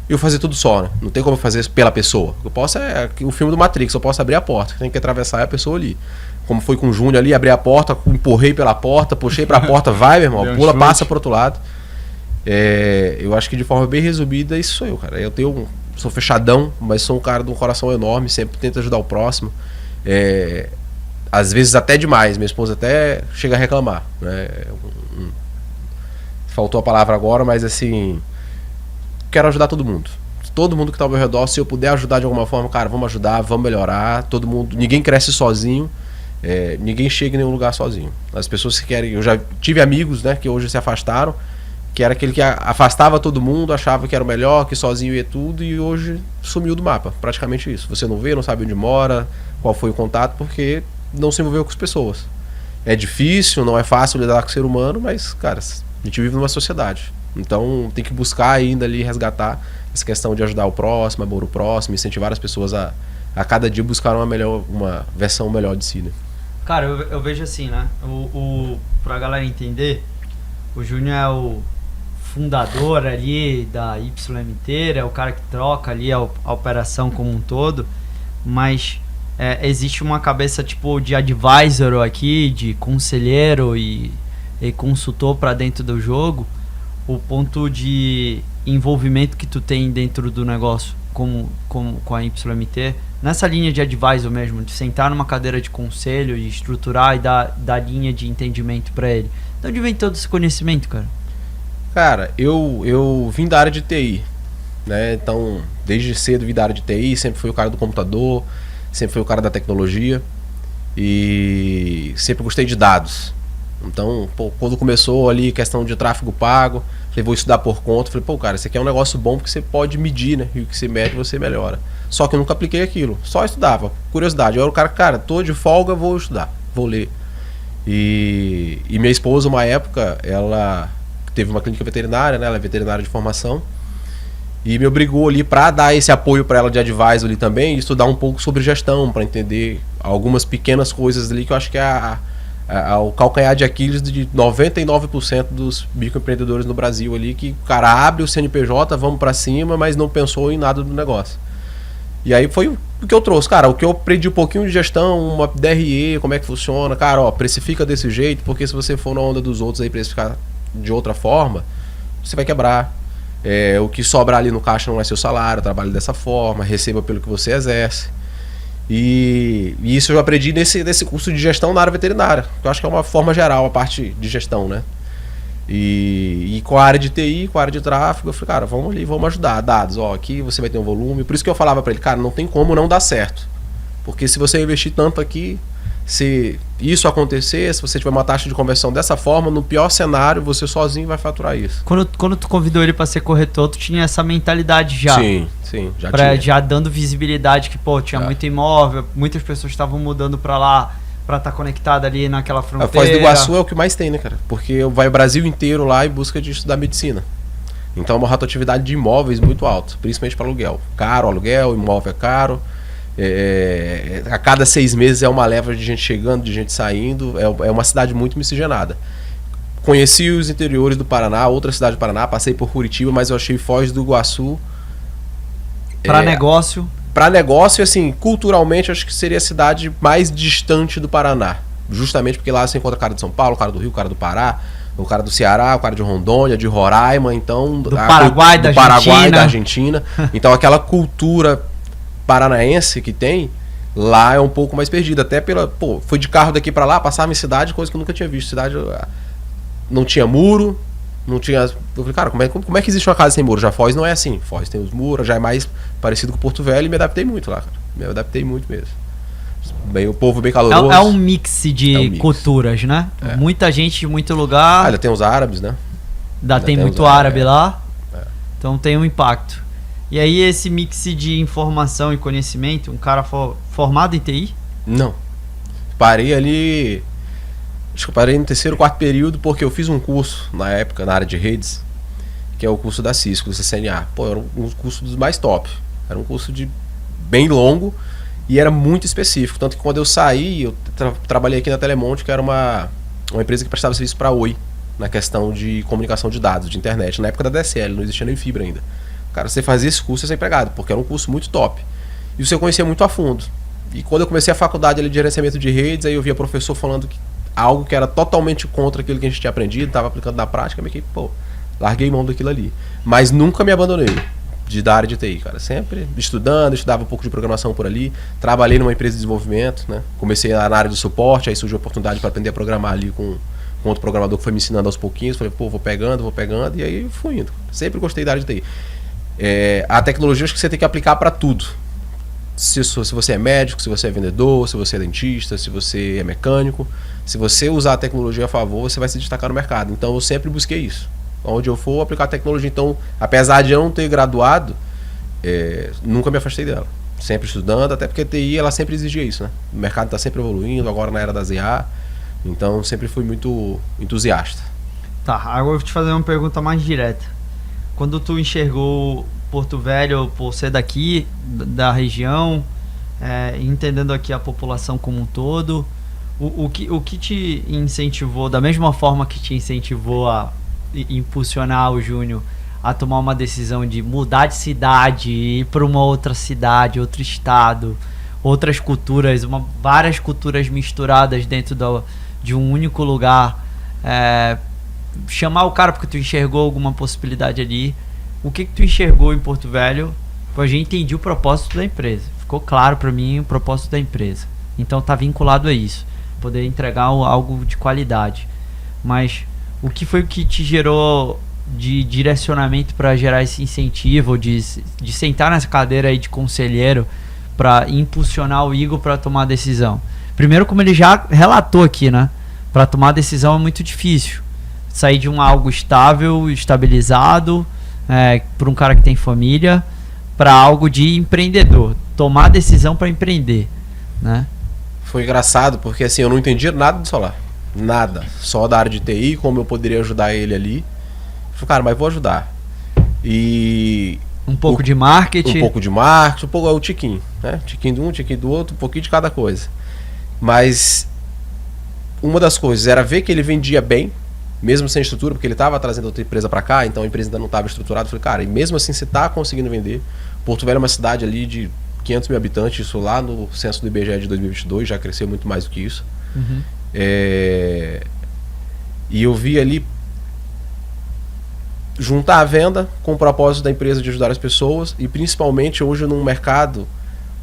eu fazer tudo só, né? Não tem como eu fazer pela pessoa. Eu posso o filme do Matrix, eu posso abrir a porta, tem que atravessar a pessoa ali. Como foi com o Júnior ali, abri a porta, empurrei pela porta, puxei pra porta, vai, meu irmão, pula, passa pro outro lado. Eu acho que de forma bem resumida, isso sou eu, cara. Sou fechadão, mas sou um cara de um coração enorme, sempre tento ajudar o próximo. Às vezes até demais, minha esposa até chega a reclamar, né? Faltou a palavra agora, mas assim, quero ajudar todo mundo. Todo mundo que tá ao meu redor, se eu puder ajudar de alguma forma, cara, vamos ajudar, vamos melhorar. Todo mundo, ninguém cresce sozinho, ninguém chega em nenhum lugar sozinho. As pessoas que querem, eu já tive amigos, né, que hoje se afastaram, que era aquele que afastava todo mundo, achava que era o melhor, que sozinho ia tudo, e hoje sumiu do mapa, praticamente isso. Você não vê, não sabe onde mora, qual foi o contato, porque não se envolveu com as pessoas. É difícil, não é fácil lidar com o ser humano, mas, cara, a gente vive numa sociedade. Então tem que buscar ainda ali, resgatar essa questão de ajudar o próximo, amor o próximo, incentivar as pessoas a cada dia buscar uma versão melhor de si, né? Cara, eu vejo assim, né? Pra galera entender, o Júnior é o fundador ali da YMT, é o cara que troca ali a operação como um todo, mas existe uma cabeça tipo de advisor aqui, de conselheiro e consultor para dentro do jogo. O ponto de envolvimento que tu tem dentro do negócio com a YMT, nessa linha de advisor mesmo, de sentar numa cadeira de conselho e estruturar e dar linha de entendimento para ele. De onde vem todo esse conhecimento, cara? Cara, eu vim da área de TI, né? Então, desde cedo vim da área de TI, sempre fui o cara do computador, sempre fui o cara da tecnologia e sempre gostei de dados. Então, quando começou ali questão de tráfego pago, falei, vou estudar por conta. Falei, cara, isso aqui é um negócio bom porque você pode medir, né? E o que você mede, você melhora. Só que eu nunca apliquei aquilo, só estudava, curiosidade. Eu era o cara, tô de folga, vou estudar, vou ler. E minha esposa, uma época, ela teve uma clínica veterinária, né? Ela é veterinária de formação. E me obrigou ali para dar esse apoio para ela de advisor ali também, e estudar um pouco sobre gestão, para entender algumas pequenas coisas ali que eu acho que é o calcanhar de Aquiles de 99% dos microempreendedores no Brasil ali, que o cara abre o CNPJ, vamos para cima, mas não pensou em nada do negócio. E aí foi o que eu trouxe, cara, o que eu aprendi um pouquinho de gestão, uma DRE, como é que funciona, cara, precifica desse jeito, porque se você for na onda dos outros aí precificar de outra forma, você vai quebrar. O que sobrar ali no caixa não é seu salário, trabalhe dessa forma, receba pelo que você exerce. E isso eu aprendi nesse curso de gestão na área veterinária, que eu acho que é uma forma geral a parte de gestão, né? E com a área de TI, com a área de tráfego, eu falei, cara, vamos ali, vamos ajudar, dados, aqui você vai ter um volume. Por isso que eu falava para ele, cara, não tem como não dar certo, porque se você investir tanto aqui, se isso acontecer, se você tiver uma taxa de conversão dessa forma, no pior cenário, você sozinho vai faturar isso. Quando tu convidou ele para ser corretor, tu tinha essa mentalidade já? Sim, já tinha. Já dando visibilidade que, tinha muito imóvel, muitas pessoas estavam mudando para lá, para estar conectada ali naquela fronteira. A Foz do Iguaçu é o que mais tem, né, cara? Porque vai o Brasil inteiro lá em busca de estudar medicina. Então é uma rotatividade de imóveis muito alta, principalmente para aluguel. Caro aluguel, imóvel é caro. A cada 6 meses é uma leva de gente chegando, de gente saindo. É uma cidade muito miscigenada. Conheci os interiores do Paraná, outra cidade do Paraná, passei por Curitiba, mas eu achei Foz do Iguaçu para negócio. Para negócio, assim, culturalmente, acho que seria a cidade mais distante do Paraná. Justamente porque lá você encontra o cara de São Paulo, o cara do Rio, o cara do Pará, o cara do Ceará, o cara de Rondônia, de Roraima, então... Do Paraguai, da Argentina. Então aquela cultura paranaense que tem, lá é um pouco mais perdida. Até foi de carro daqui para lá, passava em cidade, coisa que eu nunca tinha visto. Cidade não tinha muro, não tinha... Eu falei, cara, como é que existe uma casa sem muro? Já Foz não é assim. Foz tem os muros, já é mais parecido com Porto Velho, e me adaptei muito lá, cara. Me adaptei muito mesmo. O povo bem caloroso. É um mix de culturas, né? Muita gente de muito lugar. Ainda tem os árabes, né? Ainda tem muito árabe lá. Então tem um impacto. E aí esse mix de informação e conhecimento, um cara formado em TI? Não. Parei ali... Acho que eu parei no 3º, 4º período, porque eu fiz um curso, na época, na área de redes, que é o curso da Cisco, do CCNA. Era um curso dos mais top. Era um curso bem longo e era muito específico. Tanto que quando eu saí, eu trabalhei aqui na Telemonte, que era uma empresa que prestava serviço para a Oi, na questão de comunicação de dados, de internet. Na época da DSL, não existia nem fibra ainda. Cara, você fazia esse curso e ser empregado, porque era um curso muito top. E você conhecia muito a fundo. E quando eu comecei a faculdade ali de gerenciamento de redes, aí eu via professor falando algo que era totalmente contra aquilo que a gente tinha aprendido, estava aplicando na prática, meio que, larguei mão daquilo ali. Mas nunca me abandonei da área de TI, cara. Sempre estudava um pouco de programação por ali, trabalhei numa empresa de desenvolvimento, né? Comecei na área de suporte, aí surgiu a oportunidade para aprender a programar ali com outro programador que foi me ensinando aos pouquinhos. Falei, vou pegando, e aí fui indo. Sempre gostei da área de TI. A tecnologia acho que você tem que aplicar para tudo. Se você é médico, se você é vendedor, se você é dentista, se você é mecânico, se você usar a tecnologia a favor, você vai se destacar no mercado. Então eu sempre busquei isso. onde eu for aplicar tecnologia. Então, apesar de eu não ter graduado, nunca me afastei dela. Sempre estudando, até porque a TI ela sempre exigia isso, né? O mercado está sempre evoluindo, agora na era das IA. Então, sempre fui muito entusiasta. Tá, agora eu vou te fazer uma pergunta mais direta. Quando tu enxergou Porto Velho por ser daqui, da região, entendendo aqui a população como um todo, o que te incentivou, da mesma forma que te incentivou a impulsionar o Júnior a tomar uma decisão de mudar de cidade, ir para uma outra cidade, outro estado, outras culturas, várias culturas misturadas dentro de um único lugar, chamar o cara porque tu enxergou alguma possibilidade ali? O que tu enxergou em Porto Velho? Eu já entendi o propósito da empresa, ficou claro para mim o propósito da empresa, então tá vinculado a isso, poder entregar algo de qualidade. Mas o que foi que te gerou de direcionamento para gerar esse incentivo, de sentar nessa cadeira aí de conselheiro para impulsionar o Igor para tomar a decisão? Primeiro, como ele já relatou aqui, né? Para tomar a decisão é muito difícil. Sair de algo estável, estabilizado, para um cara que tem família, para algo de empreendedor. Tomar a decisão para empreender, né? Foi engraçado, porque assim, eu não entendia nada de solar. Nada. Só da área de TI, como eu poderia ajudar ele ali. Falei, cara, mas vou ajudar. E... Um pouco de marketing. Um pouco de marketing, um pouco o tiquinho, né? Tiquinho de um, tiquinho do outro, um pouquinho de cada coisa. Mas uma das coisas era ver que ele vendia bem, mesmo sem estrutura, porque ele estava trazendo outra empresa para cá, então a empresa ainda não estava estruturada. Falei, cara, e mesmo assim você está conseguindo vender. Porto Velho é uma cidade ali de 500 mil habitantes, isso lá no censo do IBGE de 2022, já cresceu muito mais do que isso. Uhum. E eu vi ali juntar a venda com o propósito da empresa de ajudar as pessoas, e principalmente hoje num mercado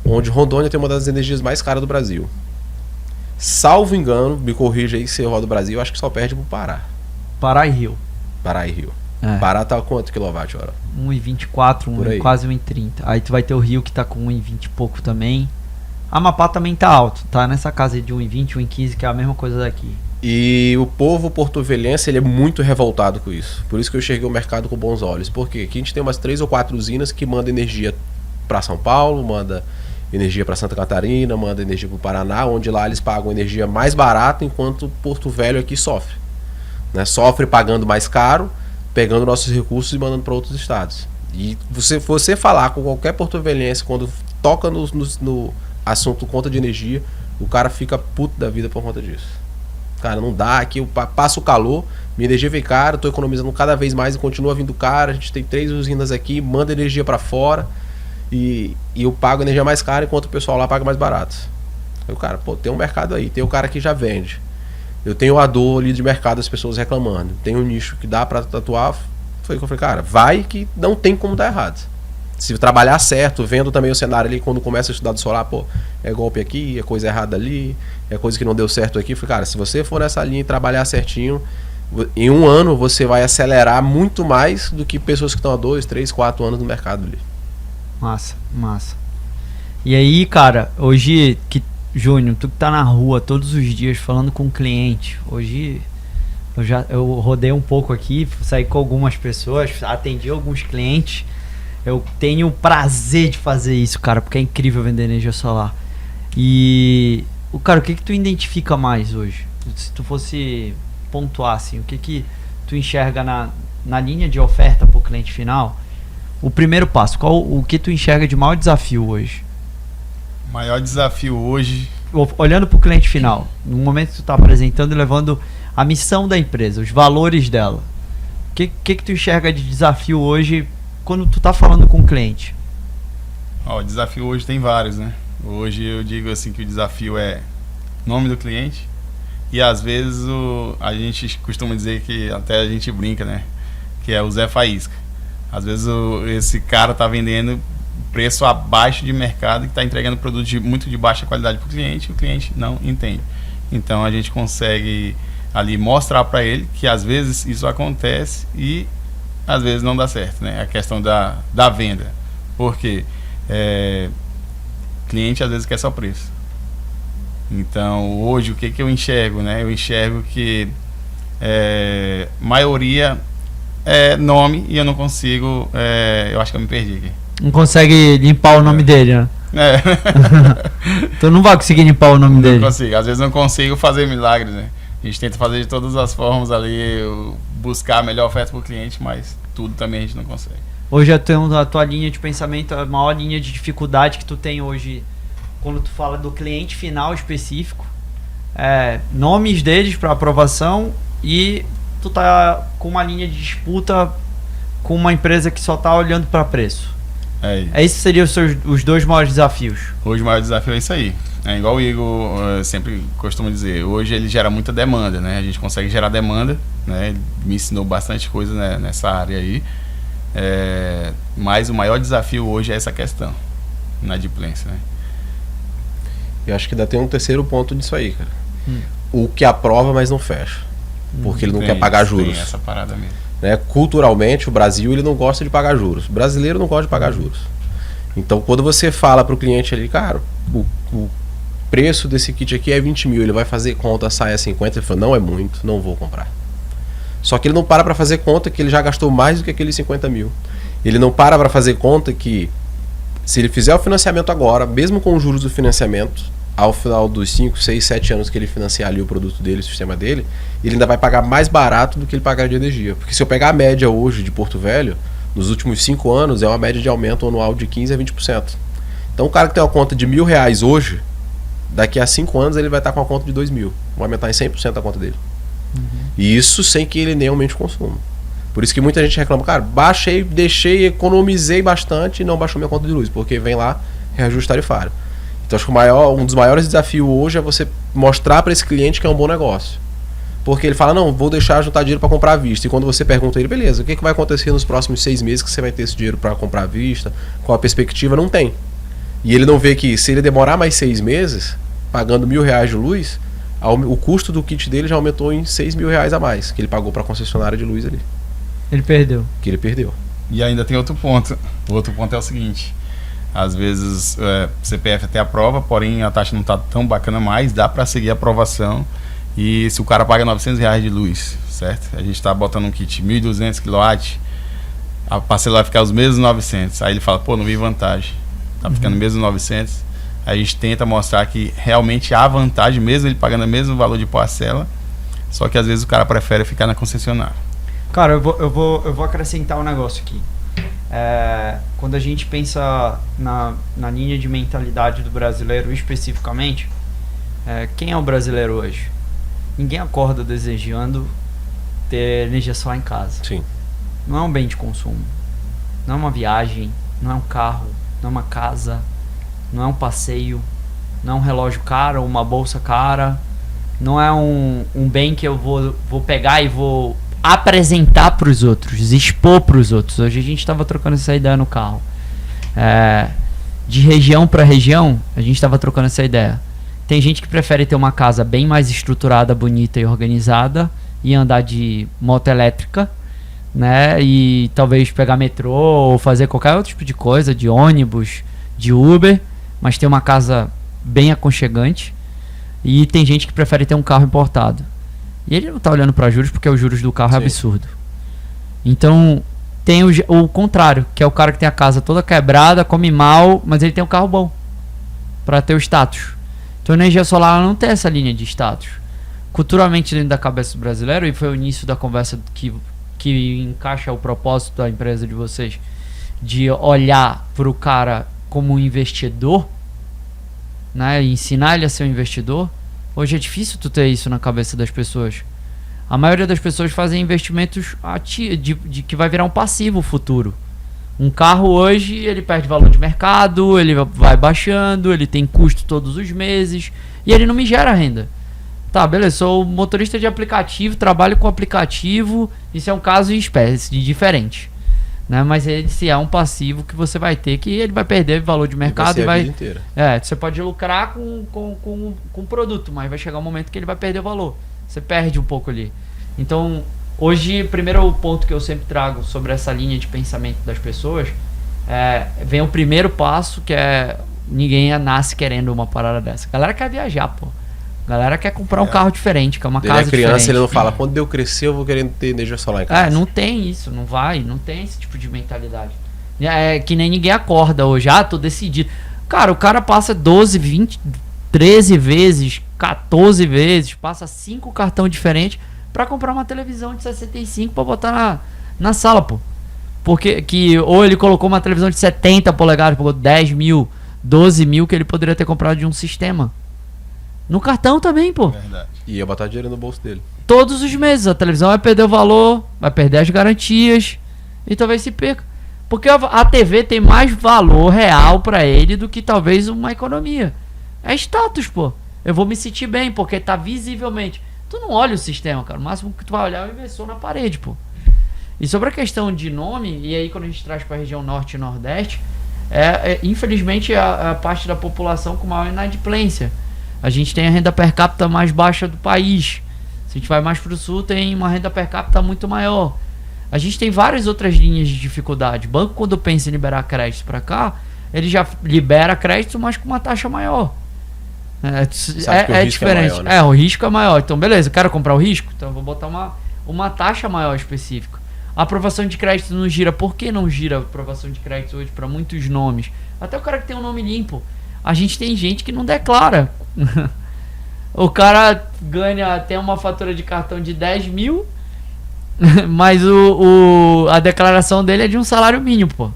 onde Rondônia tem uma das energias mais caras do Brasil. Salvo engano, me corrija aí se eu rodo o Brasil, acho que só perde pro Pará. Pará e Rio. Pará e Rio. Pará tá quanto quilowatt-hora? 1,24, quase 1,30. Aí tu vai ter o Rio que tá com 1,20 e pouco também. Amapá também tá alto, tá nessa casa de 1,20, 1,15, que é a mesma coisa daqui. E o povo porto-velhense, ele é muito revoltado com isso. Por isso que eu enxerguei o mercado com bons olhos. Porque aqui a gente tem umas 3 ou 4 usinas que mandam energia para São Paulo, manda energia para Santa Catarina, manda energia para o Paraná, onde lá eles pagam energia mais barata, enquanto Porto Velho aqui sofre. Né? Sofre pagando mais caro, pegando nossos recursos e mandando para outros estados. E você falar com qualquer porto-velhense, quando toca no assunto conta de energia, o cara fica puto da vida por conta disso. Cara, não dá, aqui eu passo o calor, minha energia vem cara, eu tô economizando cada vez mais e continua vindo cara, a gente tem 3 usinas aqui, manda energia para fora e eu pago energia mais cara enquanto o pessoal lá paga mais barato. Aí o cara, pô, tem um mercado aí, tem o cara que já vende. Eu tenho a dor ali de mercado, as pessoas reclamando. Tem um nicho que dá para atuar. Foi o que eu falei, cara, vai que não tem como dar errado. Se trabalhar certo, vendo também o cenário ali, quando começa a estudar do solar, pô, é golpe aqui, é coisa errada ali, é coisa que não deu certo aqui. Eu falei, cara, se você for nessa linha e trabalhar certinho, em um ano você vai acelerar muito mais do que pessoas que estão há 2, 3, 4 anos no mercado ali. Massa, massa. E aí, cara, hoje, Júnior, tu que tá na rua todos os dias falando com cliente, hoje eu rodei um pouco aqui, saí com algumas pessoas, atendi alguns clientes. Eu tenho o prazer de fazer isso, cara, porque é incrível vender energia solar. E, cara, o que tu identifica mais hoje? Se tu fosse pontuar, assim, o que tu enxerga na linha de oferta pro cliente final? O primeiro passo, o que tu enxerga de maior desafio hoje? O maior desafio hoje... Olhando pro cliente final, no momento que tu tá apresentando e levando a missão da empresa, os valores dela, o que tu enxerga de desafio hoje quando tu tá falando com o cliente? O desafio hoje tem vários, né? Hoje eu digo assim que o desafio é nome do cliente e às vezes a gente costuma dizer que até a gente brinca, né? Que é o Zé Faísca. Às vezes esse cara tá vendendo preço abaixo de mercado e tá entregando produto muito de baixa qualidade para o cliente e o cliente não entende. Então a gente consegue ali mostrar para ele que às vezes isso acontece e às vezes não dá certo, né? A questão da venda. Porque cliente às vezes quer só preço. Então, hoje, o que eu enxergo, né? Eu enxergo que maioria nome e eu não consigo. Eu acho que eu me perdi aqui. Não consegue limpar o nome dele, né? Tu não vai conseguir limpar o nome dele. Não consigo. Às vezes não consigo fazer milagres, né? A gente tenta fazer de todas as formas ali, buscar a melhor oferta para o cliente, mas tudo também a gente não consegue. Hoje a tua linha de pensamento, a maior linha de dificuldade que tu tem hoje, quando tu fala do cliente final específico, nomes deles para aprovação, e tu tá com uma linha de disputa com uma empresa que só tá olhando para preço. Esses seriam os dois maiores desafios. Hoje o maior desafio é isso aí. É igual o Igor sempre costuma dizer, hoje ele gera muita demanda, né? A gente consegue gerar demanda, né? Ele me ensinou bastante coisa, né, nessa área aí. Mas o maior desafio hoje é essa questão, na adimplência, né? Eu acho que ainda tem um terceiro ponto disso aí, cara. O que aprova, mas não fecha. Porque ele não quer pagar juros. Tem essa parada mesmo. Né? Culturalmente, o Brasil ele não gosta de pagar juros. O brasileiro não gosta de pagar juros. Então, quando você fala para o cliente ali, cara, o preço desse kit aqui é 20 mil, ele vai fazer conta, sai a 50, ele fala, não é muito, não vou comprar. Só que ele não para fazer conta que ele já gastou mais do que aqueles 50 mil. Ele não para fazer conta que, se ele fizer o financiamento agora, mesmo com os juros do financiamento, ao final dos 5, 6, 7 anos que ele financiar ali o produto dele, o sistema dele, ele ainda vai pagar mais barato do que ele pagar de energia. Porque se eu pegar a média hoje de Porto Velho, nos últimos 5 anos, é uma média de aumento anual de 15% a 20%. Então o cara que tem uma conta de R$1.000 hoje, daqui a 5 anos ele vai estar com uma conta de 2 mil. Vai aumentar em 100% a conta dele. E isso sem que ele nem aumente o consumo. Por isso que muita gente reclama, cara, baixei, deixei, economizei bastante e não baixou minha conta de luz, porque vem lá, reajuste tarifário. Então acho que um dos maiores desafios hoje é você mostrar para esse cliente que é um bom negócio. Porque ele fala, não, vou deixar juntar dinheiro para comprar à vista. E quando você pergunta a ele, beleza, o que vai acontecer nos próximos 6 meses que você vai ter esse dinheiro para comprar à vista? Qual a perspectiva? Não tem. E ele não vê que se ele demorar mais 6 meses, pagando R$1.000 de luz, o custo do kit dele já aumentou em R$6.000 a mais, que ele pagou para a concessionária de luz ali. Ele perdeu. Que ele perdeu. E ainda tem outro ponto. O outro ponto é o seguinte, às vezes CPF até aprova, porém a taxa não está tão bacana mais, dá para seguir a aprovação. E se o cara paga R$900 de luz, certo? A gente está botando um kit 1.200 kW, a parcela vai ficar os mesmos 900. Aí ele fala, pô, não vi vantagem. Tá ficando mesmo 900. Aí a gente tenta mostrar que realmente há vantagem, mesmo ele pagando o mesmo valor de parcela, só que às vezes o cara prefere ficar na concessionária. Cara, eu vou acrescentar um negócio aqui. Quando a gente pensa na linha de mentalidade do brasileiro especificamente, quem é o brasileiro hoje? Ninguém acorda desejando ter energia solar em casa. Sim. Não é um bem de consumo, não é uma viagem, não é um carro, não é uma casa, não é um passeio, não é um relógio caro, uma bolsa cara, não é um bem que eu vou pegar e vou apresentar para os outros, expor para os outros. Hoje a gente estava trocando essa ideia no carro. De região para região, a gente estava trocando essa ideia. Tem gente que prefere ter uma casa bem mais estruturada, bonita e organizada e andar de moto elétrica, né? E talvez pegar metrô ou fazer qualquer outro tipo de coisa, de ônibus, de Uber, mas ter uma casa bem aconchegante. E tem gente que prefere ter um carro importado. E ele não tá olhando para juros porque os juros do carro é absurdo. Então tem o contrário, que é o cara que tem a casa toda quebrada, come mal, mas ele tem um carro bom para ter o status. Então a energia solar não tem essa linha de status. Culturalmente dentro da cabeça do brasileiro, e foi o início da conversa que encaixa o propósito da empresa de vocês, de olhar para o cara como um investidor, né, e ensinar ele a ser um investidor. Hoje é difícil tu ter isso na cabeça das pessoas. A maioria das pessoas fazem investimentos de que vai virar um passivo futuro. Um carro hoje, ele perde valor de mercado, ele vai baixando, ele tem custo todos os meses e ele não me gera renda. Tá, beleza, sou motorista de aplicativo, trabalho com aplicativo, isso é um caso em espécie, diferente. Né? Mas esse é um passivo que você vai ter, que ele vai perder valor de mercado e vai. A vida inteira. Você pode lucrar com o produto, mas vai chegar um momento que ele vai perder valor. Você perde um pouco ali. Então, hoje, primeiro ponto que eu sempre trago sobre essa linha de pensamento das pessoas, vem o primeiro passo, que é ninguém nasce querendo uma parada dessa. A galera quer viajar, pô. A galera quer comprar um carro diferente, quer uma Ele casa é criança, diferente. ele não fala, quando eu crescer eu vou querendo ter energia solar em casa. Não tem isso, não tem esse tipo de mentalidade. É que nem ninguém acorda hoje, tô decidido. Cara, o cara passa 12, 20, 13 vezes, 14 vezes, passa 5 cartões diferentes pra comprar uma televisão de 65 pra botar na sala, pô. Porque ou ele colocou uma televisão de 70 polegadas, pagou 10 mil, 12 mil que ele poderia ter comprado de um sistema. No cartão também, pô. Verdade. E ia botar dinheiro no bolso dele. Todos os meses a televisão vai perder o valor, vai perder as garantias e talvez se perca. Porque a TV tem mais valor real pra ele do que talvez uma economia. É status, pô. Eu vou me sentir bem porque tá visivelmente. Tu não olha o sistema, cara. O máximo que tu vai olhar é o inversor na parede, pô. E sobre a questão de nome, e aí quando a gente traz pra região norte e nordeste, infelizmente a parte da população com maior inadimplência. A gente tem a renda per capita mais baixa do país. Se a gente vai mais pro sul, tem uma renda per capita muito maior. A gente tem várias outras linhas de dificuldade. O banco, quando pensa em liberar crédito para cá, ele já libera crédito, mas com uma taxa maior. É diferente. Maior, né? O risco é maior. Então, beleza, eu quero comprar o risco? Então, eu vou botar uma taxa maior específica. A aprovação de crédito não gira. Por que não gira a aprovação de crédito hoje para muitos nomes? Até o cara que tem um nome limpo. A gente tem gente que não declara. O cara ganha até uma fatura de cartão de 10 mil, mas a declaração dele é de um salário mínimo, pô.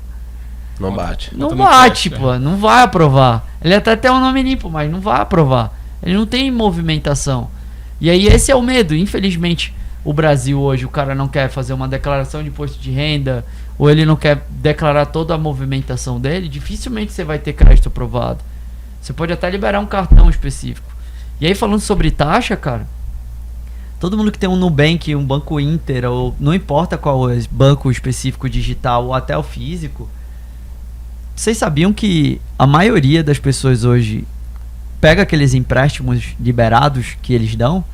Não bate. Não bate, pô. Não vai aprovar. Ele até tem um nome limpo, mas não vai aprovar. Ele não tem movimentação. E aí esse é o medo. Infelizmente, o Brasil hoje, o cara não quer fazer uma declaração de imposto de renda, ou ele não quer declarar toda a movimentação dele, dificilmente você vai ter crédito aprovado. Você pode até liberar um cartão específico. E aí, falando sobre taxa, cara, todo mundo que tem um Nubank, um Banco Inter, ou não importa qual é, banco específico digital ou até o físico, vocês sabiam que a maioria das pessoas hoje pega aqueles empréstimos liberados que eles dão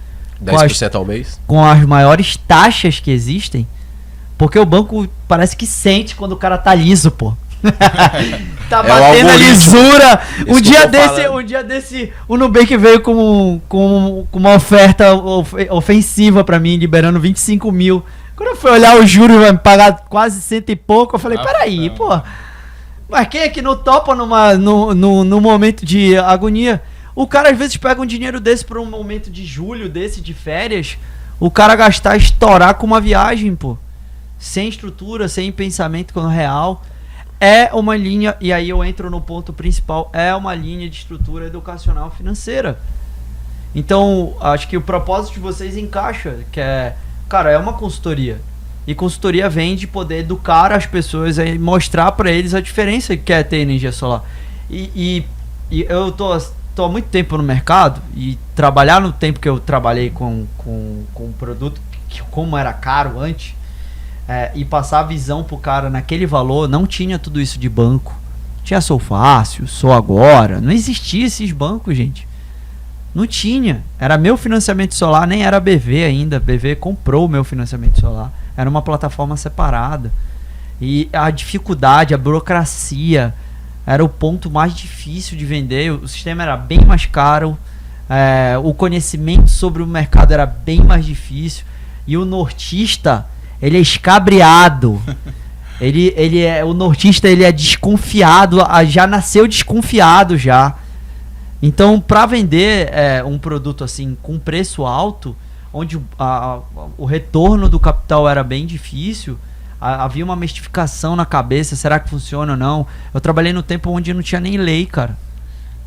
10% ao mês? Com as maiores taxas que existem? Porque o banco parece que sente quando o cara tá liso, pô. Tá batendo a lisura. Um dia desse, o Nubank veio com uma oferta ofensiva pra mim, liberando 25 mil. Quando eu fui olhar o juros, vai me pagar quase 100 e pouco. Eu falei, peraí, pô. Mas quem é que não topa no momento de agonia? O cara às vezes pega um dinheiro desse pra um momento de julho, de férias. O cara gastar, estourar com uma viagem, pô. Sem estrutura, sem pensamento real. É uma linha, e aí eu entro no ponto principal, é uma linha de estrutura educacional financeira. Então, acho que o propósito de vocês encaixa, que é, cara, é uma consultoria. E consultoria vem de poder educar as pessoas e mostrar para eles a diferença que é ter energia solar. E eu tô há muito tempo no mercado, e trabalhar no tempo que eu trabalhei com um produto, que como era caro antes, e passar a visão pro cara naquele valor, não tinha tudo isso de banco. Tinha Sou Fácil, Sou Agora, não existia esses bancos, gente. Não tinha. Era meu financiamento solar, nem era BV ainda. A BV comprou o meu financiamento solar. Era uma plataforma separada. E a dificuldade, a burocracia, era o ponto mais difícil de vender. O sistema era bem mais caro. O conhecimento sobre o mercado era bem mais difícil. E o nortista, ele é escabriado. O nortista, ele é desconfiado, já nasceu desconfiado já. Então, para vender um produto assim com preço alto, onde o retorno do capital era bem difícil, havia uma mistificação na cabeça, será que funciona ou não? Eu trabalhei no tempo onde não tinha nem lei, cara.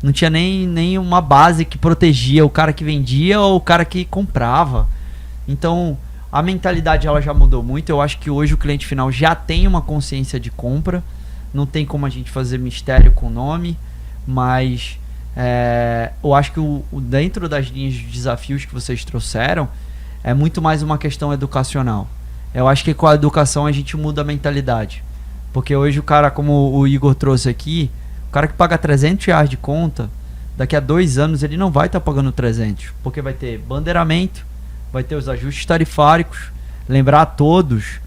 Não tinha nem uma base que protegia o cara que vendia ou o cara que comprava. Então, a mentalidade ela já mudou muito. Eu acho que hoje o cliente final já tem uma consciência de compra. Não tem como a gente fazer mistério com o nome. Mas eu acho que dentro das linhas de desafios que vocês trouxeram, é muito mais uma questão educacional. Eu acho que com a educação a gente muda a mentalidade. Porque hoje o cara, como o Igor trouxe aqui, o cara que paga R$300 de conta, daqui a 2 anos ele não vai estar pagando 300. Porque vai ter bandeiramento, vai ter os ajustes tarifários. Lembrar a todos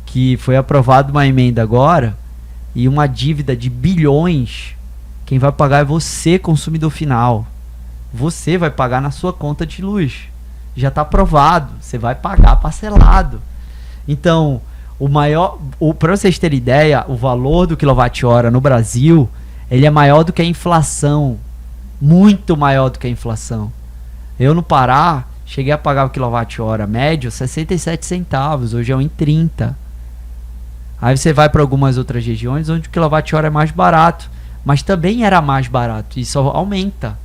que foi aprovada uma emenda agora e uma dívida de bilhões, quem vai pagar é você, consumidor final. você vai pagar na sua conta de luz. Já está aprovado, você vai pagar parcelado. Então, para vocês terem ideia, o valor do quilowatt-hora no Brasil, ele é maior do que a inflação. Muito maior do que a inflação. Eu no Pará, cheguei a pagar o quilowatt-hora médio 67 centavos, hoje é 1,30. Aí você vai para algumas outras regiões onde o quilowatt-hora é mais barato, mas também era mais barato, e só aumenta.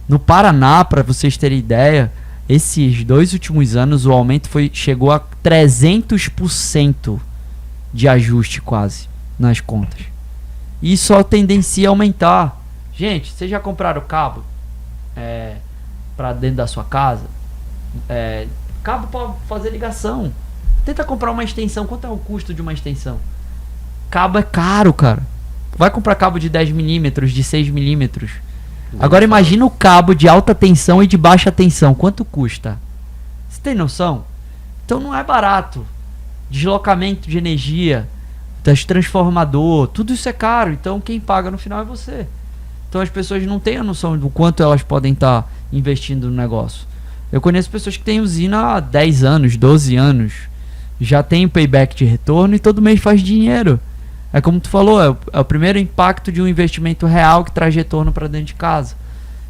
No Paraná, para vocês terem ideia, esses 2 últimos anos o aumento chegou a 300% de ajuste quase nas contas. E só tendencia a aumentar. Gente, vocês já compraram cabo para dentro da sua casa? Cabo para fazer ligação. Tenta comprar uma extensão. Quanto é o custo de uma extensão? Cabo é caro, cara. Vai comprar cabo de 10mm, de 6mm. Agora imagina o cabo de alta tensão e de baixa tensão. Quanto custa? Você tem noção? Então não é barato. Deslocamento de energia, das transformador, tudo isso é caro. Então quem paga no final é você. Então as pessoas não têm a noção do quanto elas podem estar investindo no negócio. Eu conheço pessoas que têm usina há 10 anos, 12 anos. Já tem o payback de retorno e todo mês faz dinheiro. É como tu falou, é o primeiro impacto de um investimento real que traz retorno para dentro de casa.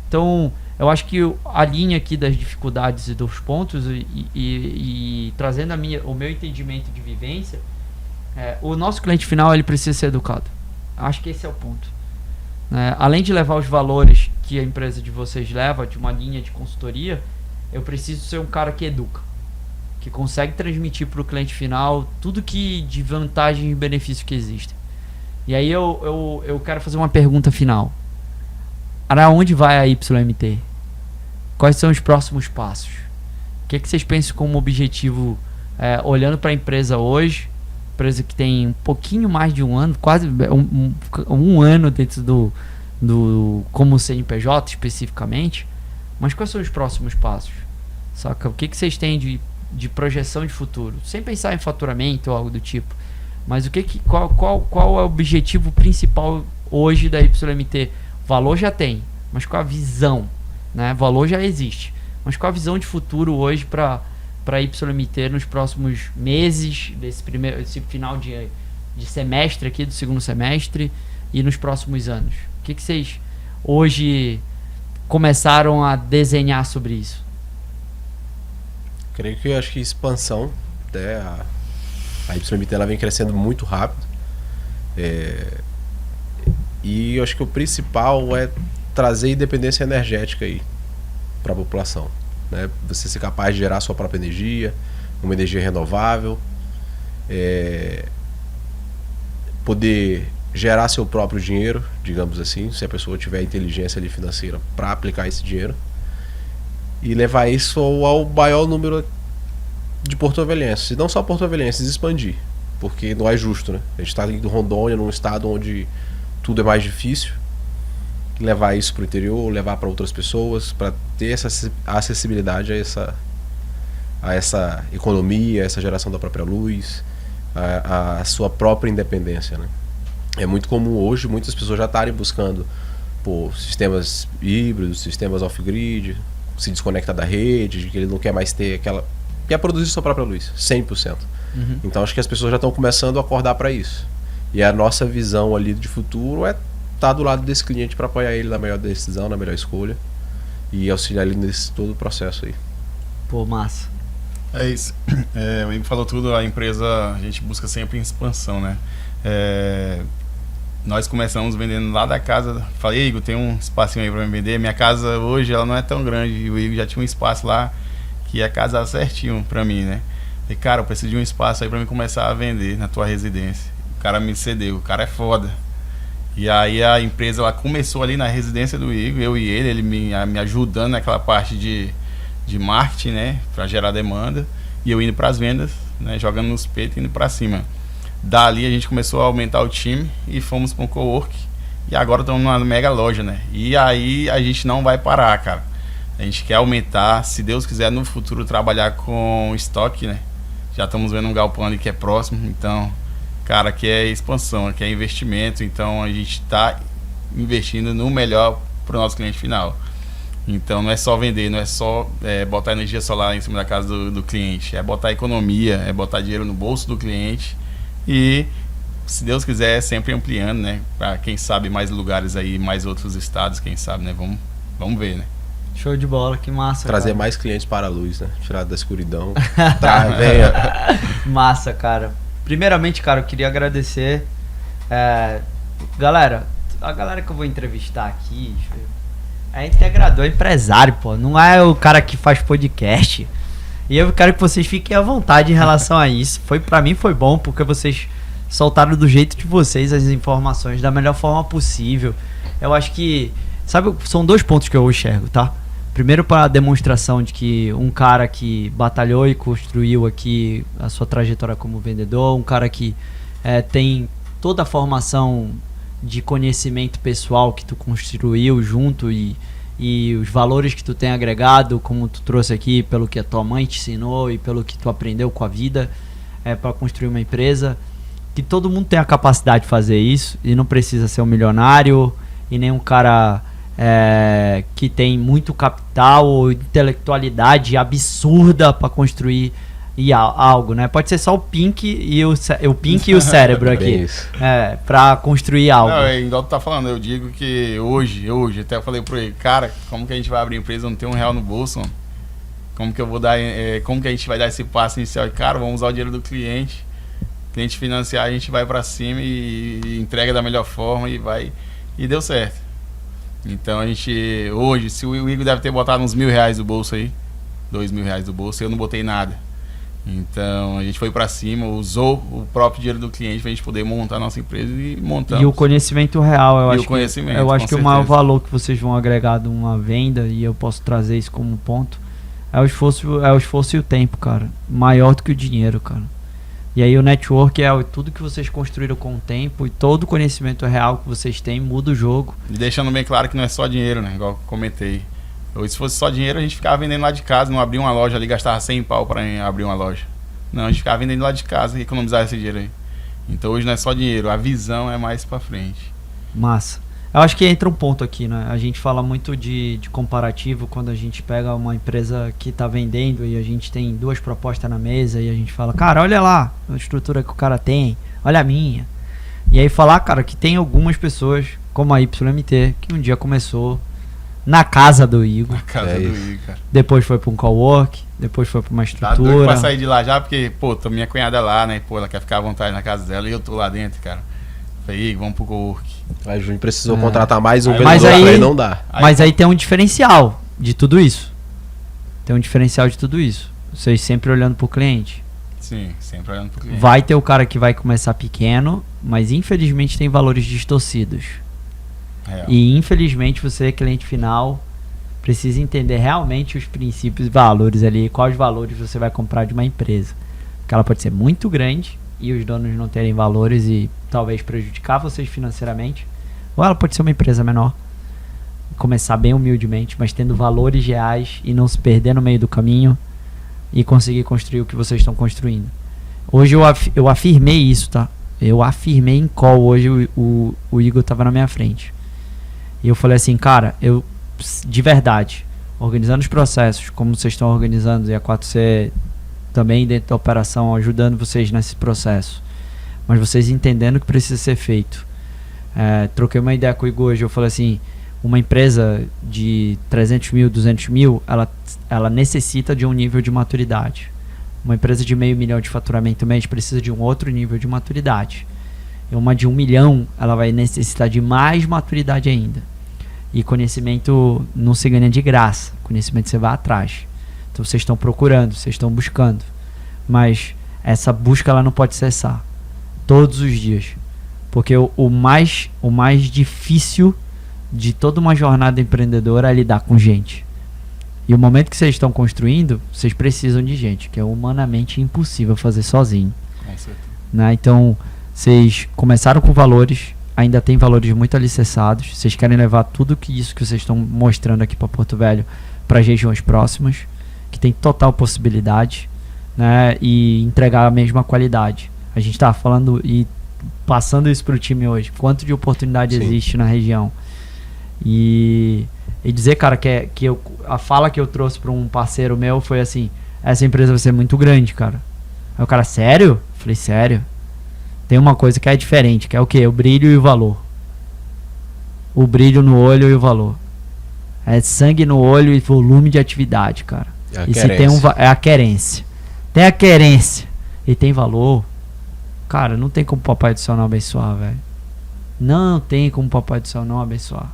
Então, eu acho que a linha aqui das dificuldades e dos pontos e trazendo o meu entendimento de vivência, o nosso cliente final ele precisa ser educado. Acho que esse é o ponto. Além de levar os valores que a empresa de vocês leva, de uma linha de consultoria, eu preciso ser um cara que educa, que consegue transmitir para o cliente final tudo que de vantagens e benefícios que existem. E aí eu quero fazer uma pergunta final. Para onde vai a YMT? Quais são os próximos passos? O que vocês pensam como objetivo, olhando para a empresa hoje, empresa que tem um pouquinho mais de um ano, quase um ano dentro do como CNPJ especificamente, mas quais são os próximos passos? Saca? O que vocês têm de projeção de futuro, sem pensar em faturamento ou algo do tipo, mas qual é o objetivo principal hoje da YMT? Valor já tem, mas qual a visão, né? Valor já existe, mas qual a visão de futuro hoje para YMT nos próximos meses esse final de semestre aqui, do segundo semestre, e nos próximos anos? O que vocês hoje começaram a desenhar sobre isso? Creio que acho que expansão, a YMT ela vem crescendo muito rápido, e eu acho que o principal é trazer independência energética aí para a população, né? Você ser capaz de gerar sua própria energia, uma energia renovável, poder gerar seu próprio dinheiro, digamos assim, se a pessoa tiver inteligência ali financeira para aplicar esse dinheiro, e levar isso ao maior número de porto-velhenses, e não só porto-velhenses, expandir, porque não é justo, né? A gente está em Rondônia, num estado onde tudo é mais difícil, levar isso para o interior, levar para outras pessoas, para ter essa acessibilidade a essa economia, a essa geração da própria luz, a sua própria independência, né? É muito comum hoje muitas pessoas já estarem buscando por sistemas híbridos, sistemas off-grid, se desconecta da rede, de que ele não quer mais ter quer produzir sua própria luz, 100%. Uhum. Então acho que as pessoas já estão começando a acordar para isso. E a nossa visão ali de futuro é estar do lado desse cliente para apoiar ele na melhor decisão, na melhor escolha, e auxiliar ele nesse todo o processo aí. Pô, massa. É isso. O Igor falou tudo, a empresa, a gente busca sempre expansão, né? Nós começamos vendendo lá da casa. Falei, Igor, tem um espacinho aí para me vender. Minha casa hoje ela não é tão grande, e o Igor já tinha um espaço lá que ia casar certinho para mim, né? Falei, cara, eu preciso de um espaço aí para mim começar a vender na tua residência. O cara me cedeu, o cara é foda. E aí a empresa ela começou ali na residência do Igor, eu e ele me ajudando naquela parte de marketing, né, para gerar demanda, e eu indo para as vendas, né, jogando nos peitos e indo para cima. Dali a gente começou a aumentar o time e fomos para um cowork, e agora estamos numa mega loja, né? E aí a gente não vai parar, cara. A gente quer aumentar, se Deus quiser no futuro trabalhar com estoque, né? Já estamos vendo um galpão ali que é próximo, então, cara, aqui é expansão, aqui é investimento, então a gente está investindo no melhor para o nosso cliente final. Então não é só vender, não é só botar energia solar em cima da casa do cliente, é botar economia, é botar dinheiro no bolso do cliente e, se Deus quiser, sempre ampliando, né? Para quem sabe mais lugares aí, mais outros estados, quem sabe, né? Vamos ver, né? Show de bola, que massa. Trazer cara. mais clientes para a luz, né? Tirar da escuridão. Venha. Massa, cara. Primeiramente, cara, eu queria agradecer. Galera, a galera que eu vou entrevistar aqui é integrador, empresário, pô. Não é o cara que faz podcast. E eu quero que vocês fiquem à vontade em relação a isso. Pra mim foi bom, porque vocês soltaram do jeito de vocês as informações da melhor forma possível. Eu acho que, sabe, são 2 pontos que eu enxergo, tá? Primeiro, para a demonstração de que um cara que batalhou e construiu aqui a sua trajetória como vendedor, um cara que tem toda a formação de conhecimento pessoal que tu construiu junto e os valores que tu tem agregado, como tu trouxe aqui, pelo que a tua mãe te ensinou e pelo que tu aprendeu com a vida, para construir uma empresa, que todo mundo tem a capacidade de fazer isso e não precisa ser um milionário e nem um cara que tem muito capital ou intelectualidade absurda para construir algo, né? Pode ser só o Pink e o cérebro aqui, para construir algo. Não, igual tu tá falando, eu digo que hoje, até eu falei pro ele, cara, como que a gente vai abrir empresa, não tem R$1 no bolso, mano? Como que eu vou dar, como que a gente vai dar esse passo inicial? Cara, vamos usar o dinheiro do cliente financiar, a gente vai para cima e entrega da melhor forma e deu certo. Então a gente, hoje, se o Igor deve ter botado uns R$1.000 do bolso aí, R$2.000 do bolso, eu não botei nada. Então a gente foi para cima, usou o próprio dinheiro do cliente pra gente poder montar a nossa empresa e montamos. E o conhecimento real, eu acho que o maior certeza. valor que vocês vão agregar de uma venda, e eu posso trazer isso como ponto, é o esforço e o tempo, cara. Maior do que o dinheiro, cara. E aí o network é tudo que vocês construíram com o tempo, e todo o conhecimento real que vocês têm muda o jogo. E deixando bem claro que não é só dinheiro, né? Igual eu comentei. Ou se fosse só dinheiro, a gente ficava vendendo lá de casa, não abria uma loja ali, gastava 100 pau para abrir uma loja. Não, a gente ficava vendendo lá de casa e economizava esse dinheiro aí. Então hoje não é só dinheiro, a visão é mais para frente. Massa. Eu acho que entra um ponto aqui, né? A gente fala muito de comparativo quando a gente pega uma empresa que tá vendendo e a gente tem 2 propostas na mesa e a gente fala, cara, olha lá a estrutura que o cara tem, olha a minha. E aí falar, cara, que tem algumas pessoas, como a YMT, que um dia começou na casa do Igor. Na casa do Igor, cara. Depois foi pra um cowork, depois foi pra uma estrutura. Tá doido pra sair de lá já, porque, pô, tô minha cunhada lá, né? Pô, ela quer ficar à vontade na casa dela e eu tô lá dentro, cara. Falei, Igor, vamos pro cowork. Aí o Júnior precisou contratar mais um Aí, vendedor, mas aí não dá. Mas aí tem um diferencial de tudo isso. Vocês sempre olhando pro cliente. Sim, sempre olhando pro cliente. Vai ter o cara que vai começar pequeno, mas infelizmente tem valores distorcidos. Real. E infelizmente você, cliente final, precisa entender realmente os princípios e valores ali, quais valores você vai comprar de uma empresa. Porque ela pode ser muito grande e os donos não terem valores e talvez prejudicar vocês financeiramente. Ou ela pode ser uma empresa menor, começar bem humildemente, mas tendo valores reais e não se perder no meio do caminho e conseguir construir o que vocês estão construindo. Hoje eu afirmei isso, tá? Eu afirmei em call hoje, o Igor tava na minha frente. E eu falei assim, cara, eu, de verdade, organizando os processos, como vocês estão organizando, e a 4C também dentro da operação, ajudando vocês nesse processo. Mas vocês entendendo o que precisa ser feito. Troquei uma ideia com o Igor hoje, eu falei assim, uma empresa de 300 mil, 200 mil, ela necessita de um nível de maturidade. Uma empresa de $500 mil de faturamento mês precisa de um outro nível de maturidade. E uma de 1 milhão, ela vai necessitar de mais maturidade ainda. E conhecimento não se ganha de graça. Conhecimento você vai atrás. Então vocês estão procurando, vocês estão buscando. Mas essa busca ela não pode cessar. Todos os dias. Porque o mais difícil de toda uma jornada empreendedora é lidar com gente. E o momento que vocês estão construindo, vocês precisam de gente, que é humanamente impossível fazer sozinho. Com certeza. Né? Então, vocês começaram com valores, ainda tem valores muito alicerçados. Vocês querem levar tudo isso que vocês estão mostrando aqui para Porto Velho para as regiões próximas, que tem total possibilidade, né? E entregar a mesma qualidade. A gente está falando e passando isso para o time hoje. Quanto de oportunidade Sim. existe na região? E E dizer, cara, a fala que eu trouxe pra um parceiro meu foi assim: essa empresa vai ser muito grande, cara. Aí o cara, sério? Eu falei, sério. Tem uma coisa que é diferente, que é o quê? O brilho e o valor. O brilho no olho e o valor. É sangue no olho e volume de atividade, cara. E se tem é a querência. Tem a querência e tem valor, cara, não tem como o Papai do Céu não abençoar, velho. Não tem como o Papai do Céu não abençoar.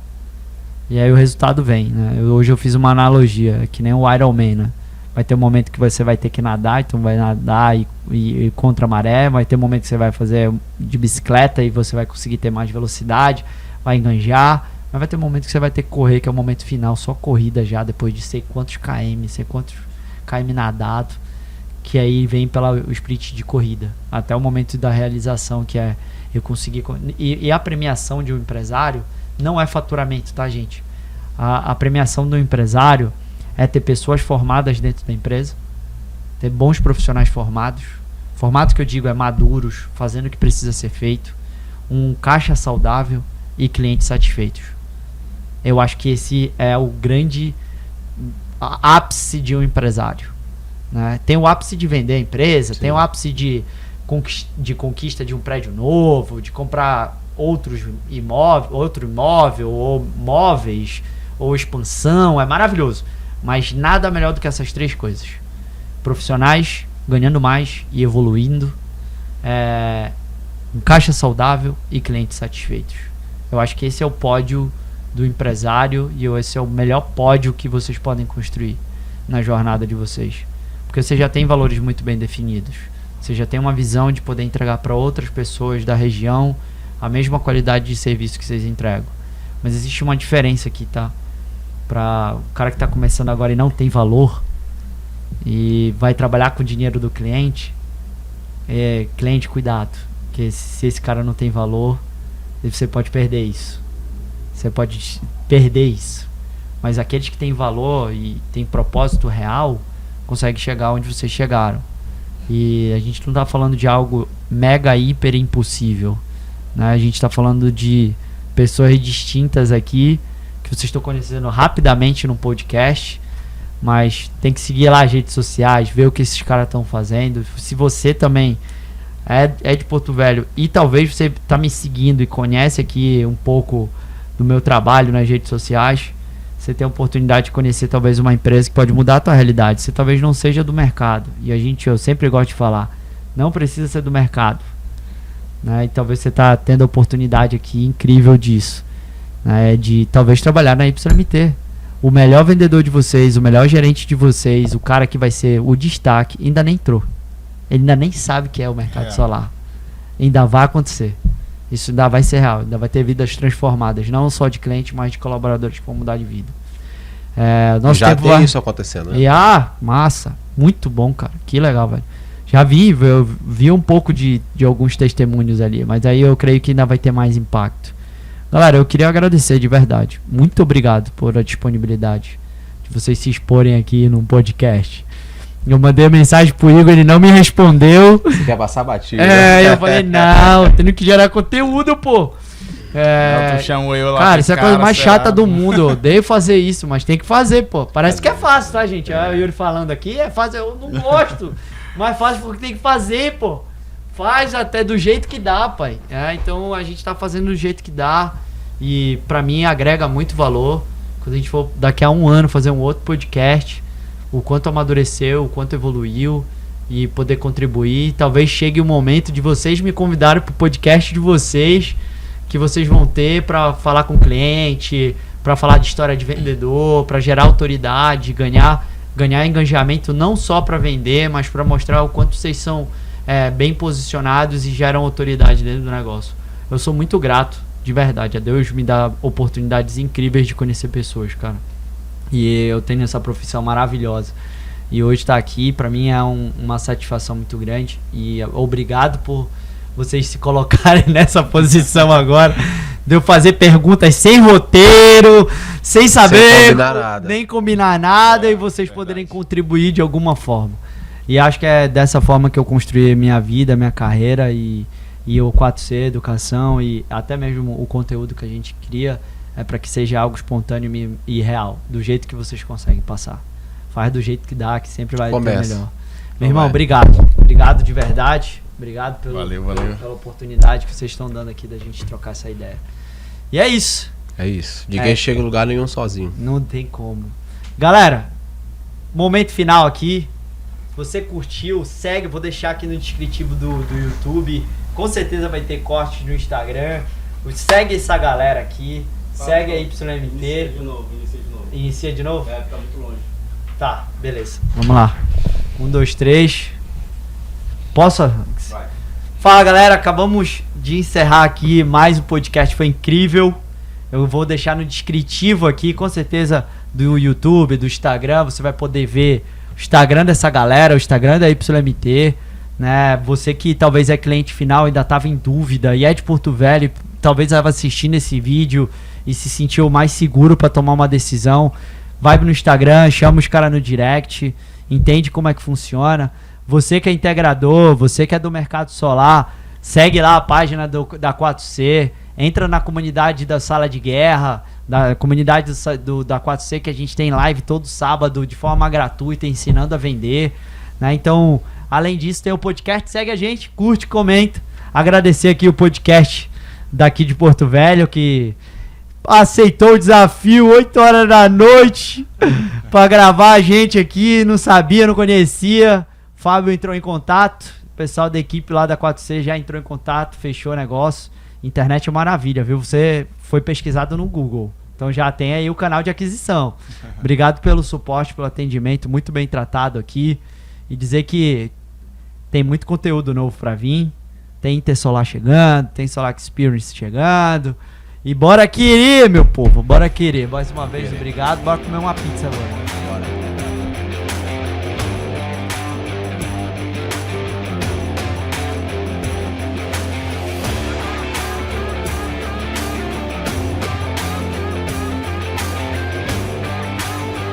E aí o resultado vem, né? Hoje eu fiz uma analogia, que nem o Iron Man, né? Vai ter um momento que você vai ter que nadar, então vai nadar e contra a maré. Vai ter um momento que você vai fazer de bicicleta e você vai conseguir ter mais velocidade, vai enganjar. Mas vai ter um momento que você vai ter que correr, que é o momento final, só corrida já, depois de sei quantos km nadado, que aí vem pelo sprint de corrida, até o momento da realização, que é eu conseguir. E a premiação de um empresário não é faturamento, tá, gente? A premiação do empresário é ter pessoas formadas dentro da empresa, ter bons profissionais formados que eu digo é maduros, fazendo o que precisa ser feito, um caixa saudável e clientes satisfeitos. Eu acho que esse é o grande ápice de um empresário, né? Tem o ápice de vender a empresa, sim, tem o ápice de conquista de um prédio novo, de comprar outro imóvel ou móveis ou expansão, é maravilhoso. Mas nada melhor do que essas três coisas: profissionais ganhando mais e evoluindo, um caixa saudável e clientes satisfeitos. Eu acho que esse é o pódio do empresário e esse é o melhor pódio que vocês podem construir na jornada de vocês, porque você já tem valores muito bem definidos, você já tem uma visão de poder entregar para outras pessoas da região a mesma qualidade de serviço que vocês entregam. Mas existe uma diferença aqui, tá? Para o cara que está começando agora e não tem valor e vai trabalhar com o dinheiro do cliente, cliente, cuidado, porque se esse cara não tem valor, você pode perder isso. Você pode perder isso. Mas aqueles que têm valor e têm propósito real conseguem chegar onde vocês chegaram. E a gente não está falando de algo mega, hiper impossível, né? A gente está falando de pessoas distintas aqui que vocês estão conhecendo rapidamente no podcast, mas tem que seguir lá as redes sociais, ver o que esses caras estão fazendo. Se você também é de Porto Velho e talvez você está me seguindo e conhece aqui um pouco do meu trabalho nas redes sociais, você tem a oportunidade de conhecer talvez uma empresa que pode mudar a tua realidade. Você talvez não seja do mercado, e eu sempre gosto de falar, não precisa ser do mercado, né? E talvez você está tendo a oportunidade aqui incrível disso, né? De talvez trabalhar na YMT. O melhor vendedor de vocês, o melhor gerente de vocês, o cara que vai ser o destaque, ainda nem entrou. Ele ainda nem sabe o que é o mercado solar. Ainda vai acontecer. Isso ainda vai ser real, ainda vai ter vidas transformadas, não só de clientes, mas de colaboradores que vão mudar de vida. Já tem isso acontecendo, né? Massa, muito bom, cara, que legal, velho. Eu vi um pouco de alguns testemunhos ali, mas aí eu creio que ainda vai ter mais impacto. Galera, eu queria agradecer de verdade, muito obrigado por a disponibilidade de vocês se exporem aqui num podcast. Eu mandei a mensagem pro Igor, ele não me respondeu. Você quer passar batido? Eu falei, não, tendo que gerar conteúdo, pô. Tu chamou eu lá. Cara, isso é a coisa mais chata do mundo. Eu odeio fazer isso, mas tem que fazer, pô. Parece que é fácil, tá, gente? O Yuri falando aqui é fácil, eu não gosto. Mas fácil porque tem que fazer, pô. Faz até do jeito que dá, pai. Então a gente tá fazendo do jeito que dá. E pra mim agrega muito valor. Quando a gente for daqui a um ano fazer um outro podcast, o quanto amadureceu, o quanto evoluiu e poder contribuir. Talvez chegue o momento de vocês me convidarem pro podcast de vocês, que vocês vão ter para falar com o cliente, para falar de história de vendedor, para gerar autoridade, ganhar engajamento não só para vender, mas para mostrar o quanto vocês são bem posicionados e geram autoridade dentro do negócio. Eu sou muito grato, de verdade. A Deus me dá oportunidades incríveis de conhecer pessoas, cara. E eu tenho essa profissão maravilhosa. E hoje estar aqui, para mim, é uma satisfação muito grande. E obrigado por vocês se colocarem nessa posição agora. De eu fazer perguntas sem roteiro, sem saber, nem combinar nada, e vocês poderem contribuir de alguma forma. E acho que é dessa forma que eu construí minha vida, minha carreira e o 4C, educação e até mesmo o conteúdo que a gente cria. é para que seja algo espontâneo e real, do jeito que vocês conseguem passar. Faz do jeito que dá, que sempre vai ter melhor. Meu irmão, obrigado. Obrigado de verdade. Obrigado pela oportunidade que vocês estão dando aqui da gente trocar essa ideia. E é isso. É isso. Ninguém chega em lugar nenhum sozinho. Não tem como. Galera, momento final aqui. Se você curtiu, segue. Vou deixar aqui no descritivo do YouTube. Com certeza vai ter cortes no Instagram. Segue essa galera aqui. Segue a YMT. Inicia de novo. Inicia de novo? Fica muito longe. Tá, beleza. Vamos lá. 1, 2, 3. Posso? Vai. Fala, galera. Acabamos de encerrar aqui mais um podcast. Foi incrível. Eu vou deixar no descritivo aqui, com certeza, do YouTube, do Instagram. Você vai poder ver o Instagram dessa galera, o Instagram da YMT, né? Você que talvez é cliente final, ainda estava em dúvida e é de Porto Velho, talvez estava assistindo esse vídeo e se sentiu mais seguro para tomar uma decisão. Vai no Instagram, chama os caras no direct, entende como é que funciona. Você que é integrador, você que é do mercado solar, segue lá a página da 4C, entra na comunidade da Sala de Guerra, da comunidade da 4C, que a gente tem live todo sábado de forma gratuita, ensinando a vender, né? Então, além disso, tem o podcast, segue a gente, curte, comenta. Agradecer aqui o podcast daqui de Porto Velho, que aceitou o desafio 8 horas da noite para gravar a gente aqui, não sabia, não conhecia. Fábio entrou em contato, o pessoal da equipe lá da 4C já entrou em contato, fechou o negócio. Internet é maravilha, viu? Você foi pesquisado no Google, então já tem aí o canal de aquisição. Obrigado pelo suporte, pelo atendimento, muito bem tratado aqui. E dizer que tem muito conteúdo novo para vir. Tem Intersolar chegando, tem Solar Experience chegando. E bora querer, meu povo, bora querer. Mais uma vez, obrigado. Bora comer uma pizza agora.